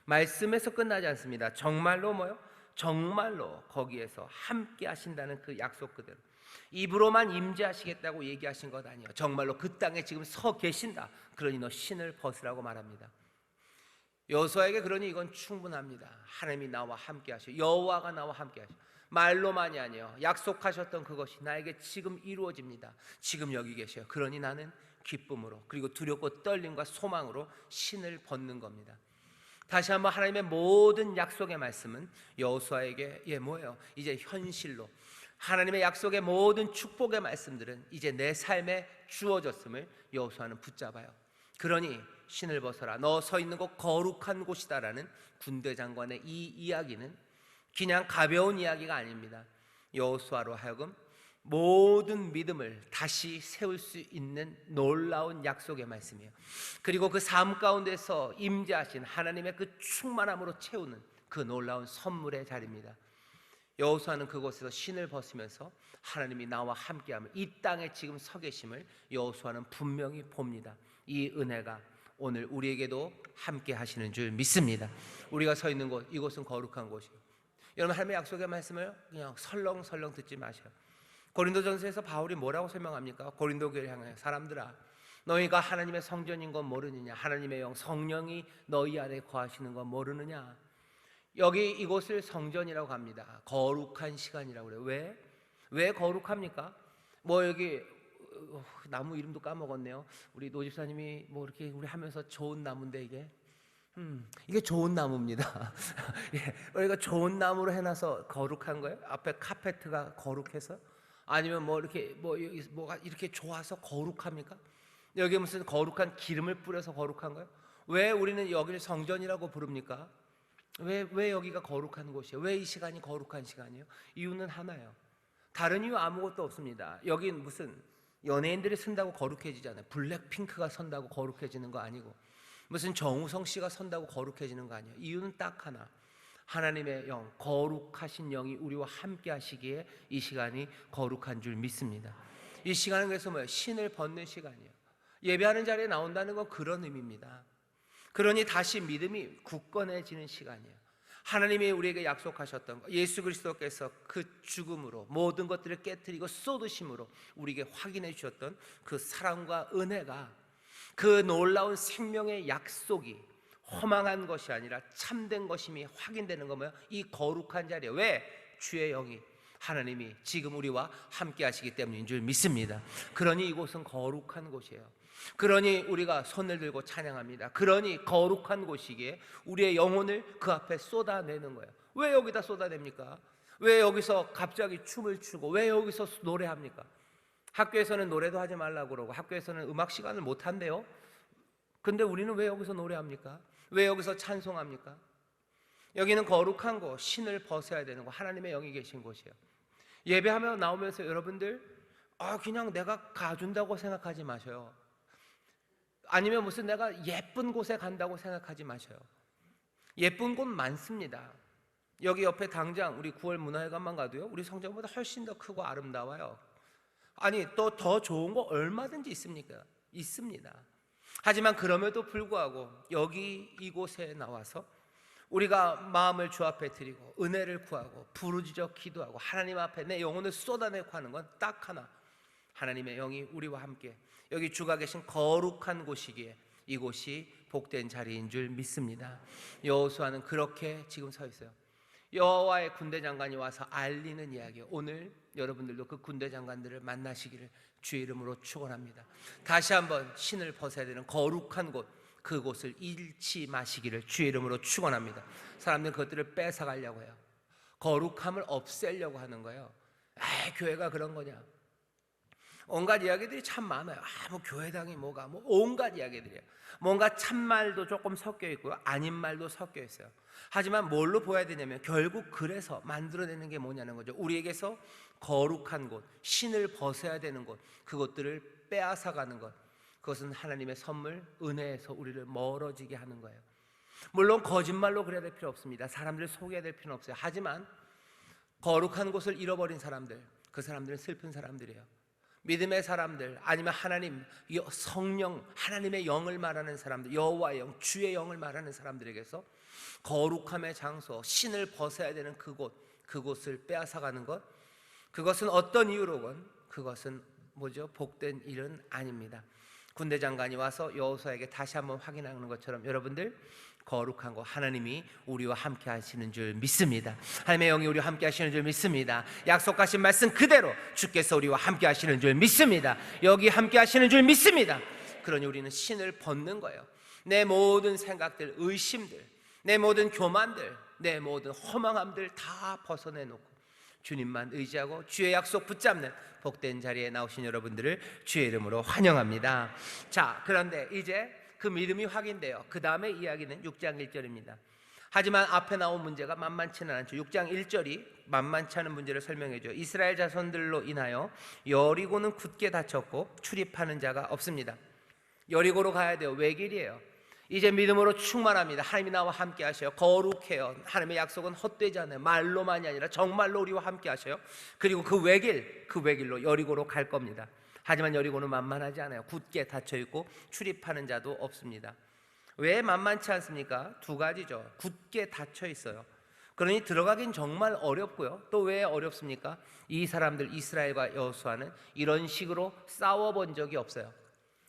말씀에서 끝나지 않습니다. 정말로 뭐예요? 정말로 거기에서 함께 하신다는 그 약속 그대로 입으로만 임재하시겠다고 얘기하신 것 아니에요. 정말로 그 땅에 지금 서 계신다. 그러니 너 신을 벗으라고 말합니다. 여호수아에게 그러니 이건 충분합니다. 하나님이 나와 함께 하셔. 여호와가 나와 함께 하셔. 말로만이 아니에요. 약속하셨던 그것이 나에게 지금 이루어집니다. 지금 여기 계셔요. 그러니 나는 기쁨으로 그리고 두렵고 떨림과 소망으로 신을 벗는 겁니다. 다시 한번 하나님의 모든 약속의 말씀은 여호수아에게 뭐예요? 이제 현실로 하나님의 약속의 모든 축복의 말씀들은 이제 내 삶에 주어졌음을 여호수아는 붙잡아요. 그러니 신을 벗어라, 너 서 있는 곳 거룩한 곳이다라는 군대 장관의 이 이야기는 그냥 가벼운 이야기가 아닙니다. 여호수아로 하여금 모든 믿음을 다시 세울 수 있는 놀라운 약속의 말씀이에요. 그리고 그 삶 가운데서 임재하신 하나님의 그 충만함으로 채우는 그 놀라운 선물의 자리입니다. 여호수아는 그곳에서 신을 벗으면서 하나님이 나와 함께함을, 이 땅에 지금 서 계심을 여호수아는 분명히 봅니다. 이 은혜가 오늘 우리에게도 함께 하시는 줄 믿습니다. 우리가 서 있는 곳, 이곳은 거룩한 곳이에요. 여러분, 하나님의 약속의 말씀을 그냥 설렁설렁 듣지 마세요. 고린도전서에서 바울이 뭐라고 설명합니까? 고린도 교회를 향해, 사람들아, 너희가 하나님의 성전인 건 모르느냐? 하나님의 영 성령이 너희 안에 거하시는 건 모르느냐? 여기 이곳을 성전이라고 합니다. 거룩한 시간이라고 그래요. 왜 거룩합니까? 뭐 여기 나무 이름도 까먹었네요. 우리 노 집사님이 뭐 이렇게 우리 하면서 좋은 나무인데 이게 좋은 나무입니다. 예, 우리가 좋은 나무로 해놔서 거룩한 거예요? 앞에 카페트가 거룩해서? 아니면 뭐 이렇게 뭐가 이렇게 좋아서 거룩합니까? 여기 무슨 거룩한 기름을 뿌려서 거룩한 거예요? 왜 우리는 여기를 성전이라고 부릅니까? 왜 여기가 거룩한 곳이에요? 왜 이 시간이 거룩한 시간이에요? 이유는 하나예요. 다른 이유 아무것도 없습니다. 여긴 무슨 연예인들이 선다고 거룩해지잖아요. 블랙핑크가 선다고 거룩해지는 거 아니고, 무슨 정우성 씨가 선다고 거룩해지는 거 아니에요. 이유는 딱 하나, 하나님의 영, 거룩하신 영이 우리와 함께 하시기에 이 시간이 거룩한 줄 믿습니다. 이 시간은 그래서 뭐예요? 신을 벗는 시간이에요. 예배하는 자리에 나온다는 건 그런 의미입니다. 그러니 다시 믿음이 굳건해지는 시간이에요. 하나님이 우리에게 약속하셨던 것, 예수 그리스도께서 그 죽음으로 모든 것들을 깨뜨리고 쏟으심으로 우리에게 확인해 주셨던 그 사랑과 은혜가, 그 놀라운 생명의 약속이 허망한 것이 아니라 참된 것임이 확인되는 건 뭐예요? 이 거룩한 자리에. 왜? 주의 영이, 하나님이 지금 우리와 함께 하시기 때문인 줄 믿습니다. 그러니 이곳은 거룩한 곳이에요. 그러니 우리가 손을 들고 찬양합니다. 그러니 거룩한 곳이기에 우리의 영혼을 그 앞에 쏟아내는 거예요. 왜 여기다 쏟아냅니까? 왜 여기서 갑자기 춤을 추고 왜 여기서 노래합니까? 학교에서는 노래도 하지 말라고 그러고 학교에서는 음악 시간을 못 한대요. 근데 우리는 왜 여기서 노래합니까? 왜 여기서 찬송합니까? 여기는 거룩한 곳, 신을 벗어야 되는 곳, 하나님의 영이 계신 곳이에요. 예배하며 나오면서 여러분들 그냥 내가 가준다고 생각하지 마셔요. 아니면 무슨 내가 예쁜 곳에 간다고 생각하지 마셔요. 예쁜 곳 많습니다. 여기 옆에 당장 우리 9월 문화회관만 가도요, 우리 성전보다 훨씬 더 크고 아름다워요. 아니, 또 더 좋은 거 얼마든지 있습니까? 있습니다. 하지만 그럼에도 불구하고 여기 이곳에 나와서 우리가 마음을 주 앞에 드리고 은혜를 구하고 부르짖어 기도하고 하나님 앞에 내 영혼을 쏟아내고 하는 건 딱 하나, 하나님의 영이 우리와 함께 여기 주가 계신 거룩한 곳이기에 이곳이 복된 자리인 줄 믿습니다. 여호수아는 그렇게 지금 서 있어요. 여호와의 군대 장관이 와서 알리는 이야기예요. 오늘 여러분들도 그 군대 장관들을 만나시기를 주의 이름으로 축원합니다. 다시 한번 신을 벗어야 되는 거룩한 곳, 그곳을 잃지 마시기를 주의 이름으로 축원합니다. 사람들은 그것들을 뺏어가려고 해요. 거룩함을 없애려고 하는 거예요. 교회가 그런 거냐, 온갖 이야기들이 참 많아요. 뭐 교회당이 뭐가, 뭐 온갖 이야기들이에요. 뭔가 참말도 조금 섞여 있고요, 아닌 말도 섞여 있어요. 하지만 뭘로 보아야 되냐면 결국 그래서 만들어내는 게 뭐냐는 거죠. 우리에게서 거룩한 곳, 신을 벗어야 되는 곳, 그것들을 빼앗아가는 것, 그것은 하나님의 선물, 은혜에서 우리를 멀어지게 하는 거예요. 물론 거짓말로 그래야 될 필요 없습니다. 사람들을 속여야 될 필요는 없어요. 하지만 거룩한 곳을 잃어버린 사람들, 그 사람들은 슬픈 사람들이에요. 믿음의 사람들, 아니면 하나님, 성령, 하나님의 영을 말하는 사람들, 여호와의 영, 주의 영을 말하는 사람들에게서 거룩함의 장소, 신을 벗어야 되는 그곳을 빼앗아가는 것, 그것은 어떤 이유로건 그것은 뭐죠? 복된 일은 아닙니다. 군대 장관이 와서 여호수아에게 다시 한번 확인하는 것처럼 여러분들, 거룩한 거 하나님이 우리와 함께 하시는 줄 믿습니다. 하나님의 영이 우리와 함께 하시는 줄 믿습니다. 약속하신 말씀 그대로 주께서 우리와 함께 하시는 줄 믿습니다. 여기 함께 하시는 줄 믿습니다. 그러니 우리는 신을 벗는 거예요. 내 모든 생각들, 의심들, 내 모든 교만들, 내 모든 허망함들 다 벗어내놓고 주님만 의지하고 주의 약속 붙잡는 복된 자리에 나오신 여러분들을 주의 이름으로 환영합니다. 자, 그런데 이제 그 믿음이 확인돼요. 그 다음에 이야기는 6장 1절입니다. 하지만 앞에 나온 문제가 만만치는 않죠. 6장 1절이 만만치 않은 문제를 설명해줘요. 이스라엘 자손들로 인하여 여리고는 굳게 닫혔고 출입하는 자가 없습니다. 여리고로 가야 돼요. 외길이에요. 이제 믿음으로 충만합니다. 하나님이 나와 함께 하셔요. 거룩해요. 하나님의 약속은 헛되지 않아요. 말로만이 아니라 정말로 우리와 함께 하셔요. 그리고 그 외길로 여리고로 갈 겁니다. 하지만 여리고는 만만하지 않아요. 굳게 닫혀있고 출입하는 자도 없습니다. 왜 만만치 않습니까? 두 가지죠. 굳게 닫혀있어요. 그러니 들어가긴 정말 어렵고요. 또 왜 어렵습니까? 이 사람들 이스라엘과 여호수아는 이런 식으로 싸워본 적이 없어요.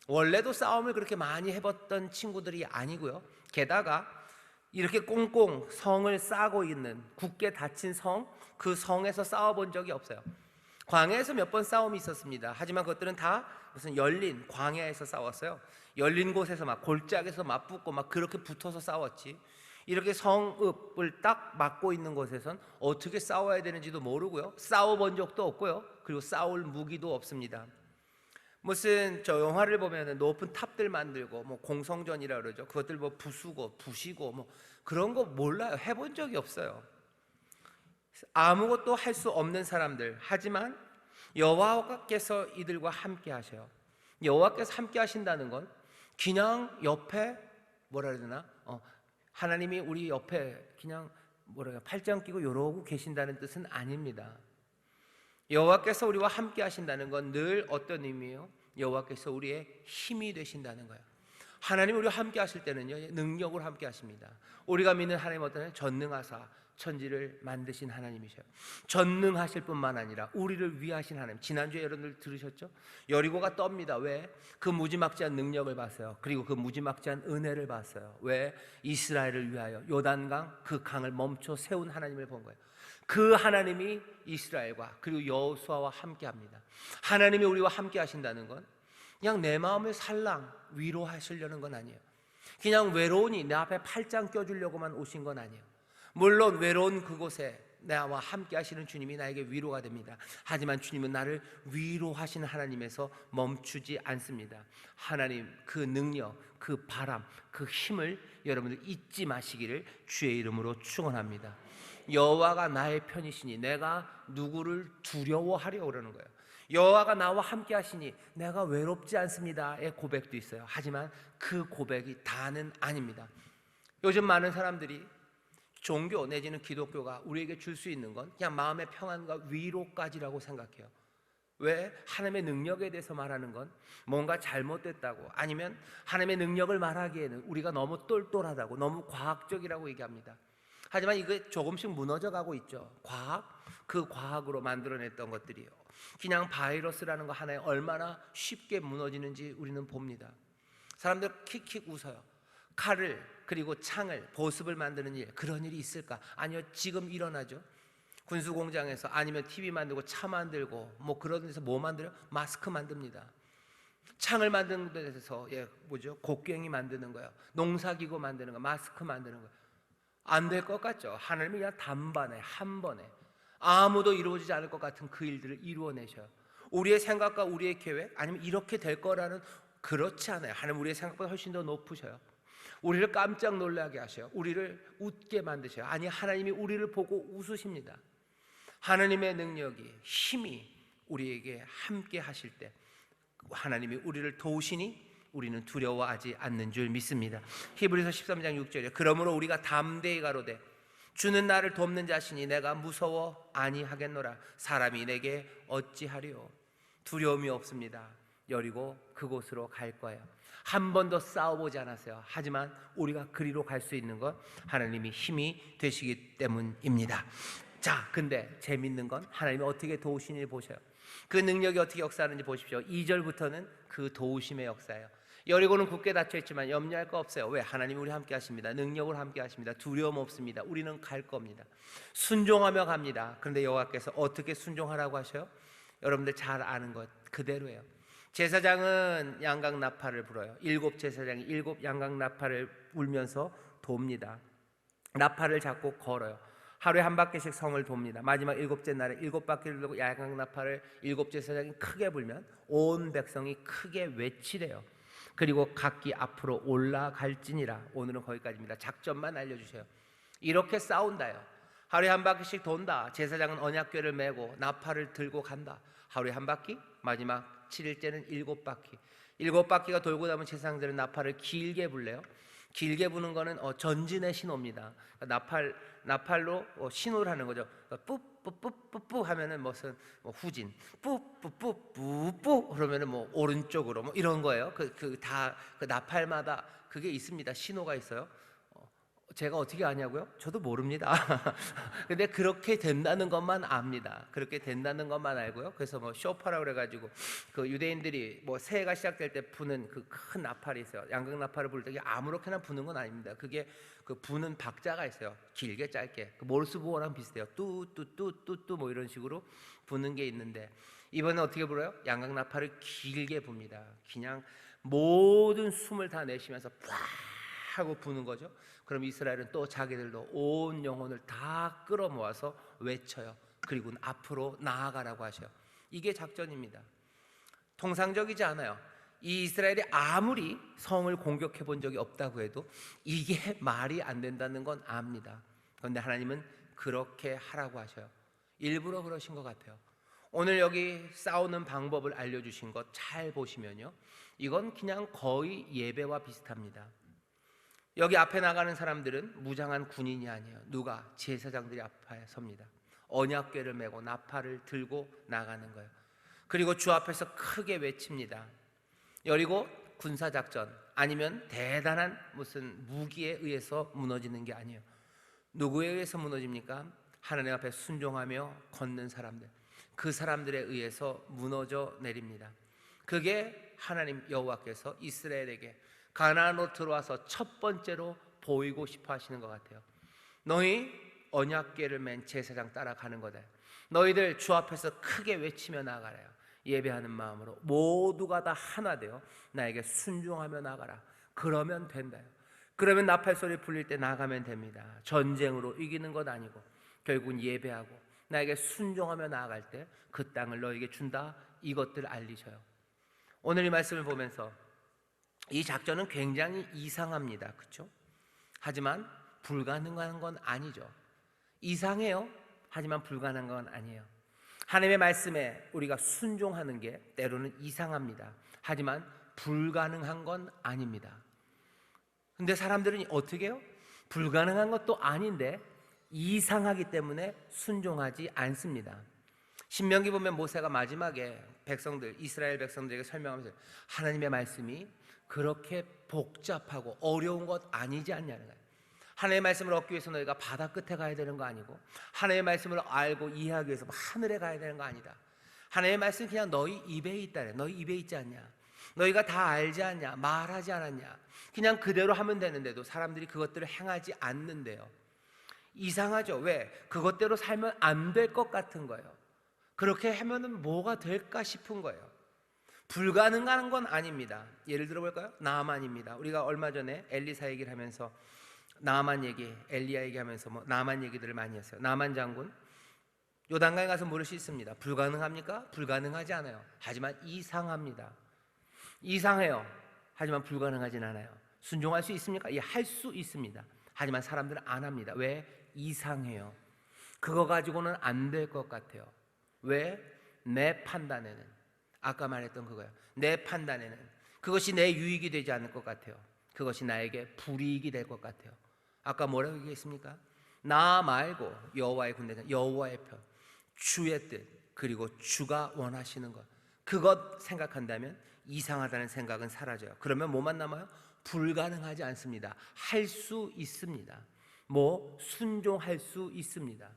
원래도 싸움을 그렇게 많이 해봤던 친구들이 아니고요. 게다가 이렇게 꽁꽁 성을 싸고 있는 굳게 닫힌 성, 그 성에서 싸워본 적이 없어요. 광야에서 몇 번 싸움이 있었습니다. 하지만 그것들은 다 무슨 열린 광야에서 싸웠어요. 열린 곳에서 막 골짜기에서 맞붙고 막 그렇게 붙어서 싸웠지. 이렇게 성읍을 딱 막고 있는 곳에선 어떻게 싸워야 되는지도 모르고요. 싸워본 적도 없고요. 그리고 싸울 무기도 없습니다. 무슨 저 영화를 보면은 높은 탑들 만들고 뭐 공성전이라 그러죠. 그것들 뭐 부수고 부시고 뭐 그런 거 몰라요. 해본 적이 없어요. 아무것도 할 수 없는 사람들. 하지만 여호와께서 이들과 함께 하셔요. 여호와께서 함께 하신다는 건 그냥 옆에 뭐라 해야 되나? 하나님이 우리 옆에 그냥 팔짱 끼고 이러고 계신다는 뜻은 아닙니다. 여호와께서 우리와 함께 하신다는 건 늘 어떤 의미예요? 여호와께서 우리의 힘이 되신다는 거예요. 하나님 우리와 함께 하실 때는요, 능력으로 함께 하십니다. 우리가 믿는 하나님 어떤 전능하사 천지를 만드신 하나님이셔요. 전능하실 뿐만 아니라 우리를 위하신 하나님. 지난주에 여러분들 들으셨죠? 여리고가 떱니다. 왜? 그 무지막지한 능력을 봤어요. 그리고 그 무지막지한 은혜를 봤어요. 왜? 이스라엘을 위하여 요단강 그 강을 멈춰 세운 하나님을 본 거예요. 그 하나님이 이스라엘과 그리고 여호수아와 함께합니다. 하나님이 우리와 함께 하신다는 건 그냥 내 마음을 살랑 위로하시려는 건 아니에요. 그냥 외로우니 내 앞에 팔짱 껴주려고만 오신 건 아니에요. 물론 외로운 그곳에 나와 함께 하시는 주님이 나에게 위로가 됩니다. 하지만 주님은 나를 위로하시는 하나님에서 멈추지 않습니다. 하나님 그 능력, 그 바람, 그 힘을 여러분들 잊지 마시기를 주의 이름으로 축원합니다. 여호와가 나의 편이시니 내가 누구를 두려워하려 그러는 거예요. 여호와가 나와 함께 하시니 내가 외롭지 않습니다의 고백도 있어요. 하지만 그 고백이 다는 아닙니다. 요즘 많은 사람들이 종교 내지는 기독교가 우리에게 줄 수 있는 건 그냥 마음의 평안과 위로까지라고 생각해요. 왜? 하나님의 능력에 대해서 말하는 건 뭔가 잘못됐다고, 아니면 하나님의 능력을 말하기에는 우리가 너무 똘똘하다고, 너무 과학적이라고 얘기합니다. 하지만 이게 조금씩 무너져 가고 있죠. 그 과학으로 만들어냈던 것들이요, 그냥 바이러스라는 거 하나에 얼마나 쉽게 무너지는지 우리는 봅니다. 사람들 킥킥 웃어요. 칼을 그리고 창을 보습을 만드는 일, 그런 일이 있을까? 아니요, 지금 일어나죠. 군수 공장에서, 아니면 TV 만들고 차 만들고 뭐 그런 데서 뭐 만들어요? 마스크 만듭니다. 창을 만드는 데서 곡괭이 만드는 거예요. 농사기구 만드는 거, 마스크 만드는 거예요. 안 될 것 같죠? 하나님이 그냥 단번에 한 번에 아무도 이루어지지 않을 것 같은 그 일들을 이루어내셔요. 우리의 생각과 우리의 계획, 아니면 이렇게 될 거라는, 그렇지 않아요. 하나님 우리의 생각보다 훨씬 더 높으셔요. 우리를 깜짝 놀라게 하셔요. 우리를 웃게 만드셔요. 아니, 하나님이 우리를 보고 웃으십니다. 하나님의 능력이, 힘이 우리에게 함께 하실 때 하나님이 우리를 도우시니 우리는 두려워하지 않는 줄 믿습니다. 히브리서 13장 6절에 그러므로 우리가 담대히 가로되 주는 나를 돕는 자시니 내가 무서워 아니하겠노라. 사람이 내게 어찌하리요. 두려움이 없습니다. 여리고 그곳으로 갈 거예요. 한 번도 싸워보지 않았어요. 하지만 우리가 그리로 갈 수 있는 건 하나님이 힘이 되시기 때문입니다. 자, 근데 재밌는 건 하나님이 어떻게 도우시는지 보셔요. 그 능력이 어떻게 역사하는지 보십시오. 2절부터는 그 도우심의 역사예요. 여리고는 굳게 닫혀있지만 염려할 거 없어요. 왜? 하나님이 우리 함께 하십니다. 능력으로 함께 하십니다. 두려움 없습니다. 우리는 갈 겁니다. 순종하며 갑니다. 그런데 여호와께서 어떻게 순종하라고 하셔요? 여러분들 잘 아는 것 그대로예요. 제사장은 양각 나팔을 불어요. 7 제사장이 7 양각 나팔을 불면서 돕니다. 나팔을 잡고 걸어요. 하루에 한 바퀴씩 성을 돕니다. 마지막 7째 날에 7바퀴를 돌고 양각 나팔을 7 제사장이 크게 불면 온 백성이 크게 외치래요. 그리고 각기 앞으로 올라갈지니라. 오늘은 거기까지입니다. 작전만 알려주세요. 이렇게 싸운다요. 하루에 한 바퀴씩 돈다. 제사장은 언약궤를 메고 나팔을 들고 간다. 하루에 한 바퀴, 마지막 7일째는 7바퀴. 7바퀴가 돌고 나면 제사장들은 나팔을 길게 불래요. 길게 부는 거는 전진의 신호입니다. 나팔로 신호를 하는 거죠. 뿌뿌뿌뿌뿌 하면은 무슨 후진, 뿌뿌뿌뿌뿌 그러면은 오른쪽으로 이런 거예요. 다 그 나팔마다 그게 있습니다. 신호가 있어요. 제가 어떻게 아냐고요? 저도 모릅니다. 근데 그렇게 된다는 것만 압니다. 그렇게 된다는 것만 알고요. 그래서 쇼파라 그래가지고 그 유대인들이 새해가 시작될 때 부는 그 큰 나팔이 있어요. 양각 나팔을 불 때 아무렇게나 부는 건 아닙니다. 그게 그 부는 박자가 있어요. 길게 짧게. 그 모르스 부호랑 비슷해요. 뚜뚜뚜뚜뚜 이런 식으로 부는 게 있는데 이번에 어떻게 불어요? 양각 나팔을 길게 붑니다. 그냥 모든 숨을 다 내쉬면서 팍 하고 부는 거죠. 그럼 이스라엘은 또 자기들도 온 영혼을 다 끌어모아서 외쳐요. 그리고 앞으로 나아가라고 하셔요. 이게 작전입니다. 통상적이지 않아요. 이 이스라엘이 아무리 성을 공격해 본 적이 없다고 해도 이게 말이 안 된다는 건 압니다. 그런데 하나님은 그렇게 하라고 하셔요. 일부러 그러신 것 같아요. 오늘 여기 싸우는 방법을 알려주신 것 잘 보시면요, 이건 그냥 거의 예배와 비슷합니다. 여기 앞에 나가는 사람들은 무장한 군인이 아니에요. 누가? 제사장들이 앞에 섭니다. 언약궤를 메고 나팔을 들고 나가는 거예요. 그리고 주 앞에서 크게 외칩니다. 여리고 군사작전 아니면 대단한 무슨 무기에 의해서 무너지는 게 아니에요. 누구에 의해서 무너집니까? 하나님 앞에 순종하며 걷는 사람들, 그 사람들에 의해서 무너져 내립니다. 그게 하나님 여호와께서 이스라엘에게 가나안으로 들어와서 첫 번째로 보이고 싶어 하시는 것 같아요. 너희 언약궤를 맨 제사장 따라가는 거다. 너희들 주 앞에서 크게 외치며 나아가래요. 예배하는 마음으로 모두가 다 하나 되어 나에게 순종하며 나가라. 그러면 된다요. 그러면 나팔 소리 불릴 때 나가면 됩니다. 전쟁으로 이기는 것 아니고 결국은 예배하고 나에게 순종하며 나아갈 때 그 땅을 너에게 준다. 이것들 알리셔요. 오늘 이 말씀을 보면서 이 작전은 굉장히 이상합니다. 그렇죠? 하지만 불가능한 건 아니죠. 이상해요. 하지만 불가능한 건 아니에요. 하나님의 말씀에 우리가 순종하는 게 때로는 이상합니다. 하지만 불가능한 건 아닙니다. 근데 사람들은 어떻게 해요? 불가능한 것도 아닌데 이상하기 때문에 순종하지 않습니다. 신명기 보면 모세가 마지막에 이스라엘 백성들에게 설명하면서 하나님의 말씀이 그렇게 복잡하고 어려운 것 아니지 않냐는 거예요. 하나님의 말씀을 얻기 위해서 너희가 바다 끝에 가야 되는 거 아니고 하나님의 말씀을 알고 이해하기 위해서 하늘에 가야 되는 거 아니다. 하나님의 말씀이 그냥 너희 입에 있다래. 너희 입에 있지 않냐? 너희가 다 알지 않냐? 말하지 않았냐? 그냥 그대로 하면 되는데도 사람들이 그것들을 행하지 않는데요. 이상하죠? 왜? 그것대로 살면 안 될 것 같은 거예요. 그렇게 하면은 뭐가 될까 싶은 거예요. 불가능한 건 아닙니다. 예를 들어 볼까요? 나아만입니다. 우리가 얼마 전에 엘리사 얘기를 하면서 나아만 얘기, 엘리야 얘기하면서 나아만 얘기들을 많이 했어요. 나아만 장군 요단강에 가서 물을 수 있습니다. 불가능합니까? 불가능하지 않아요. 하지만 이상합니다. 이상해요. 하지만 불가능하진 않아요. 순종할 수 있습니까? 예, 할 수 있습니다. 하지만 사람들은 안 합니다. 왜? 이상해요. 그거 가지고는 안 될 것 같아요. 왜? 내 판단에는, 아까 말했던 그거예요. 내 판단에는 그것이 내 유익이 되지 않을 것 같아요. 그것이 나에게 불이익이 될 것 같아요. 아까 뭐라고 얘기했습니까? 나 말고 여호와의 군대는 여호와의 편, 주의 뜻, 그리고 주가 원하시는 것, 그것 생각한다면 이상하다는 생각은 사라져요. 그러면 뭐만 남아요? 불가능하지 않습니다. 할 수 있습니다. 순종할 수 있습니다.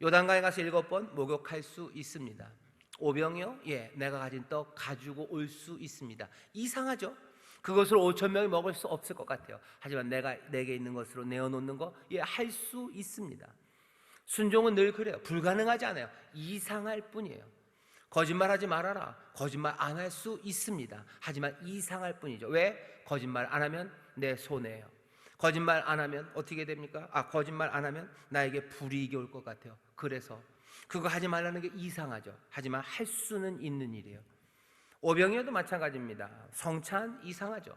요단강에 가서 7번 목욕할 수 있습니다. 오병이요? 예, 내가 가진 떡 가지고 올 수 있습니다. 이상하죠? 그것을 5,000명이 먹을 수 없을 것 같아요. 하지만 내게 있는 것으로 내어놓는 거, 예, 할 수 있습니다. 순종은 늘 그래요. 불가능하지 않아요. 이상할 뿐이에요. 거짓말하지 말아라. 거짓말 안 할 수 있습니다. 하지만 이상할 뿐이죠. 왜? 거짓말 안 하면 내 손해예요. 거짓말 안 하면 어떻게 됩니까? 거짓말 안 하면 나에게 불이익이 올 것 같아요. 그래서 그거 하지 말라는 게 이상하죠. 하지만 할 수는 있는 일이에요. 오병이어도 마찬가지입니다. 성찬 이상하죠.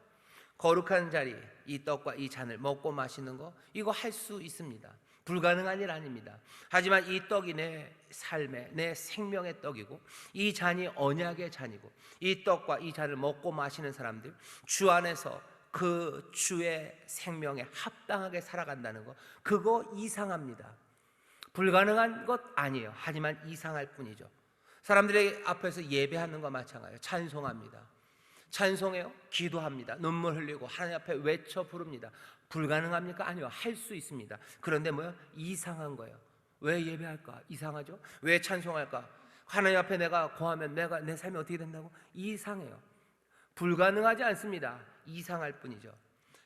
거룩한 자리, 이 떡과 이 잔을 먹고 마시는 거, 이거 할 수 있습니다. 불가능한 일 아닙니다. 하지만 이 떡이 내 삶의, 내 생명의 떡이고 이 잔이 언약의 잔이고 이 떡과 이 잔을 먹고 마시는 사람들, 주 안에서 그 주의 생명에 합당하게 살아간다는 거, 그거 이상합니다. 불가능한 것 아니에요. 하지만 이상할 뿐이죠. 사람들의 앞에서 예배하는 거 마찬가지예요. 찬송합니다. 찬송해요. 기도합니다. 눈물 흘리고 하나님 앞에 외쳐 부릅니다. 불가능합니까? 아니요. 할 수 있습니다. 그런데 뭐요? 이상한 거예요. 왜 예배할까? 이상하죠? 왜 찬송할까? 하나님 앞에 내가 고하면 내 삶이 어떻게 된다고? 이상해요. 불가능하지 않습니다. 이상할 뿐이죠.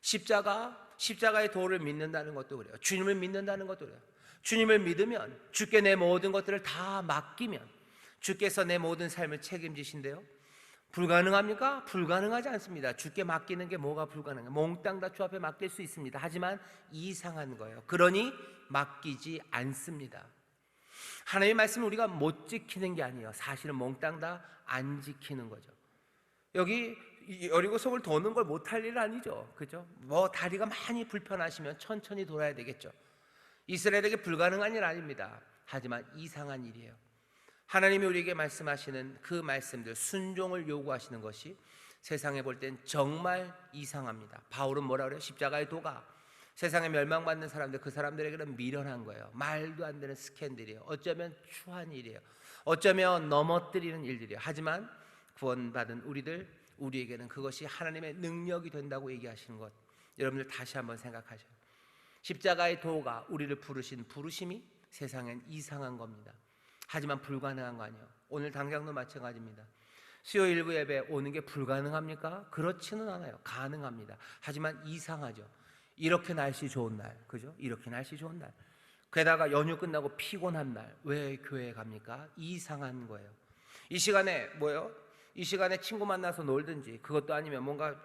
십자가의 도를 믿는다는 것도 그래요. 주님을 믿는다는 것도 그래요. 주님을 믿으면 주께 내 모든 것들을 다 맡기면 주께서 내 모든 삶을 책임지신대요. 불가능합니까? 불가능하지 않습니다. 주께 맡기는 게 뭐가 불가능해요? 몽땅 다 주 앞에 맡길 수 있습니다. 하지만 이상한 거예요. 그러니 맡기지 않습니다. 하나님의 말씀을 우리가 못 지키는 게 아니에요. 사실은 몽땅 다 안 지키는 거죠. 여기 여리고성을 도는 걸 못할 일 아니죠. 그죠? 뭐 다리가 많이 불편하시면 천천히 돌아야 되겠죠. 이스라엘에게 불가능한 일 아닙니다. 하지만 이상한 일이에요. 하나님이 우리에게 말씀하시는 그 말씀들, 순종을 요구하시는 것이 세상에 볼 땐 정말 이상합니다. 바울은 뭐라 그래요? 십자가의 도가 세상에 멸망받는 사람들, 그 사람들에게는 미련한 거예요. 말도 안 되는 스캔들이에요. 어쩌면 추한 일이에요. 어쩌면 넘어뜨리는 일들이에요. 하지만 구원받은 우리에게는 그것이 하나님의 능력이 된다고 얘기하시는 것, 여러분들 다시 한번 생각하셔요. 십자가의 도가 우리를 부르신 부르심이 세상엔 이상한 겁니다. 하지만 불가능한 거 아니에요. 오늘 당장도 마찬가지입니다. 수요일 일부 예배 오는 게 불가능합니까? 그렇지는 않아요. 가능합니다. 하지만 이상하죠. 이렇게 날씨 좋은 날, 그죠? 이렇게 날씨 좋은 날, 게다가 연휴 끝나고 피곤한 날, 왜 교회에 갑니까? 이상한 거예요. 이 시간에 뭐예요? 이 시간에 친구 만나서 놀든지, 그것도 아니면 뭔가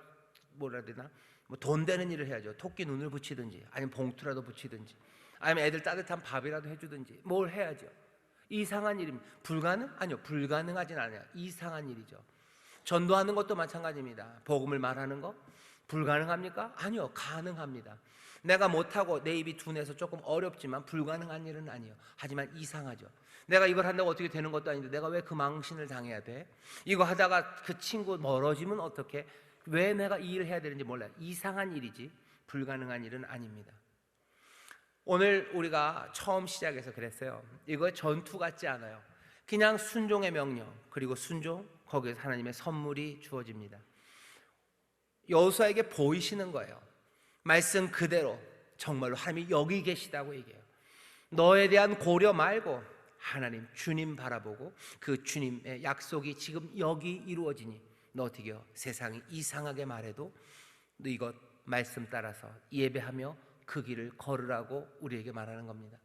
뭐라 해야 되나? 뭐 돈 되는 일을 해야죠. 토끼 눈을 붙이든지, 아니면 봉투라도 붙이든지, 아니면 애들 따뜻한 밥이라도 해주든지, 뭘 해야죠. 이상한 일입니다. 불가능? 아니요, 불가능하진 않아요. 이상한 일이죠. 전도하는 것도 마찬가지입니다. 복음을 말하는 거 불가능합니까? 아니요, 가능합니다. 내가 못하고 내 입이 둔해서 조금 어렵지만 불가능한 일은 아니에요. 하지만 이상하죠. 내가 이걸 한다고 어떻게 되는 것도 아닌데 내가 왜 그 망신을 당해야 돼? 이거 하다가 그 친구 멀어지면 어떡해? 왜 내가 이 일을 해야 되는지 몰라요. 이상한 일이지 불가능한 일은 아닙니다. 오늘 우리가 처음 시작해서 그랬어요. 이거 전투 같지 않아요. 그냥 순종의 명령, 그리고 순종, 거기에서 하나님의 선물이 주어집니다. 여호수아에게 보이시는 거예요. 말씀 그대로 정말로 하나님이 여기 계시다고 얘기해요. 너에 대한 고려 말고 하나님 주님 바라보고 그 주님의 약속이 지금 여기 이루어지니 너 어떻게 해요? 세상이 이상하게 말해도 너 이것 말씀 따라서 예배하며 그 길을 걸으라고 우리에게 말하는 겁니다.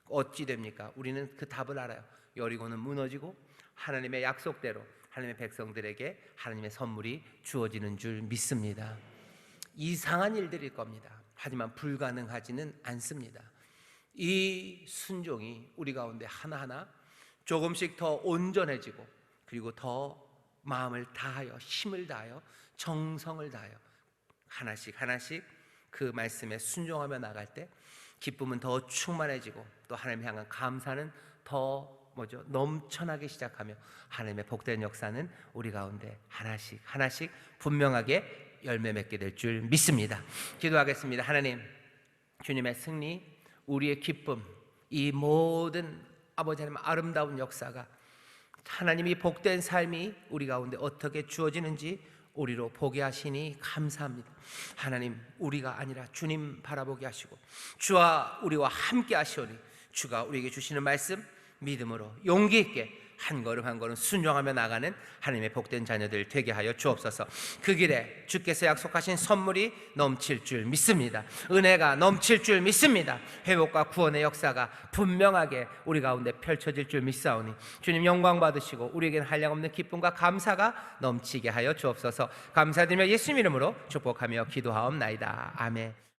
어찌 됩니까? 우리는 그 답을 알아요. 여리고는 무너지고 하나님의 약속대로 하나님의 백성들에게 하나님의 선물이 주어지는 줄 믿습니다. 이상한 일들일 겁니다. 하지만 불가능하지는 않습니다. 이 순종이 우리 가운데 하나하나 조금씩 더 온전해지고, 그리고 더 마음을 다하여 힘을 다하여 정성을 다하여 하나씩 하나씩 그 말씀에 순종하며 나갈 때 기쁨은 더 충만해지고, 또 하나님 향한 감사는 더 넘쳐나기 시작하며 하나님의 복된 역사는 우리 가운데 하나씩 하나씩 분명하게 열매 맺게 될 줄 믿습니다. 기도하겠습니다. 하나님, 주님의 승리, 우리의 기쁨, 이 모든 아버지 하나님 아름다운 역사가, 하나님이 복된 삶이 우리 가운데 어떻게 주어지는지 우리로 보게 하시니 감사합니다. 하나님, 우리가 아니라 주님 바라보게 하시고 주와 우리와 함께 하시오니 주가 우리에게 주시는 말씀 믿음으로 용기 있게 한 걸음 한 걸음 순종하며 나가는 하나님의 복된 자녀들 되게 하여 주옵소서. 그 길에 주께서 약속하신 선물이 넘칠 줄 믿습니다. 은혜가 넘칠 줄 믿습니다. 회복과 구원의 역사가 분명하게 우리 가운데 펼쳐질 줄 믿사오니 주님 영광 받으시고 우리에게는 한량없는 기쁨과 감사가 넘치게 하여 주옵소서. 감사드리며 예수님 이름으로 축복하며 기도하옵나이다. 아멘.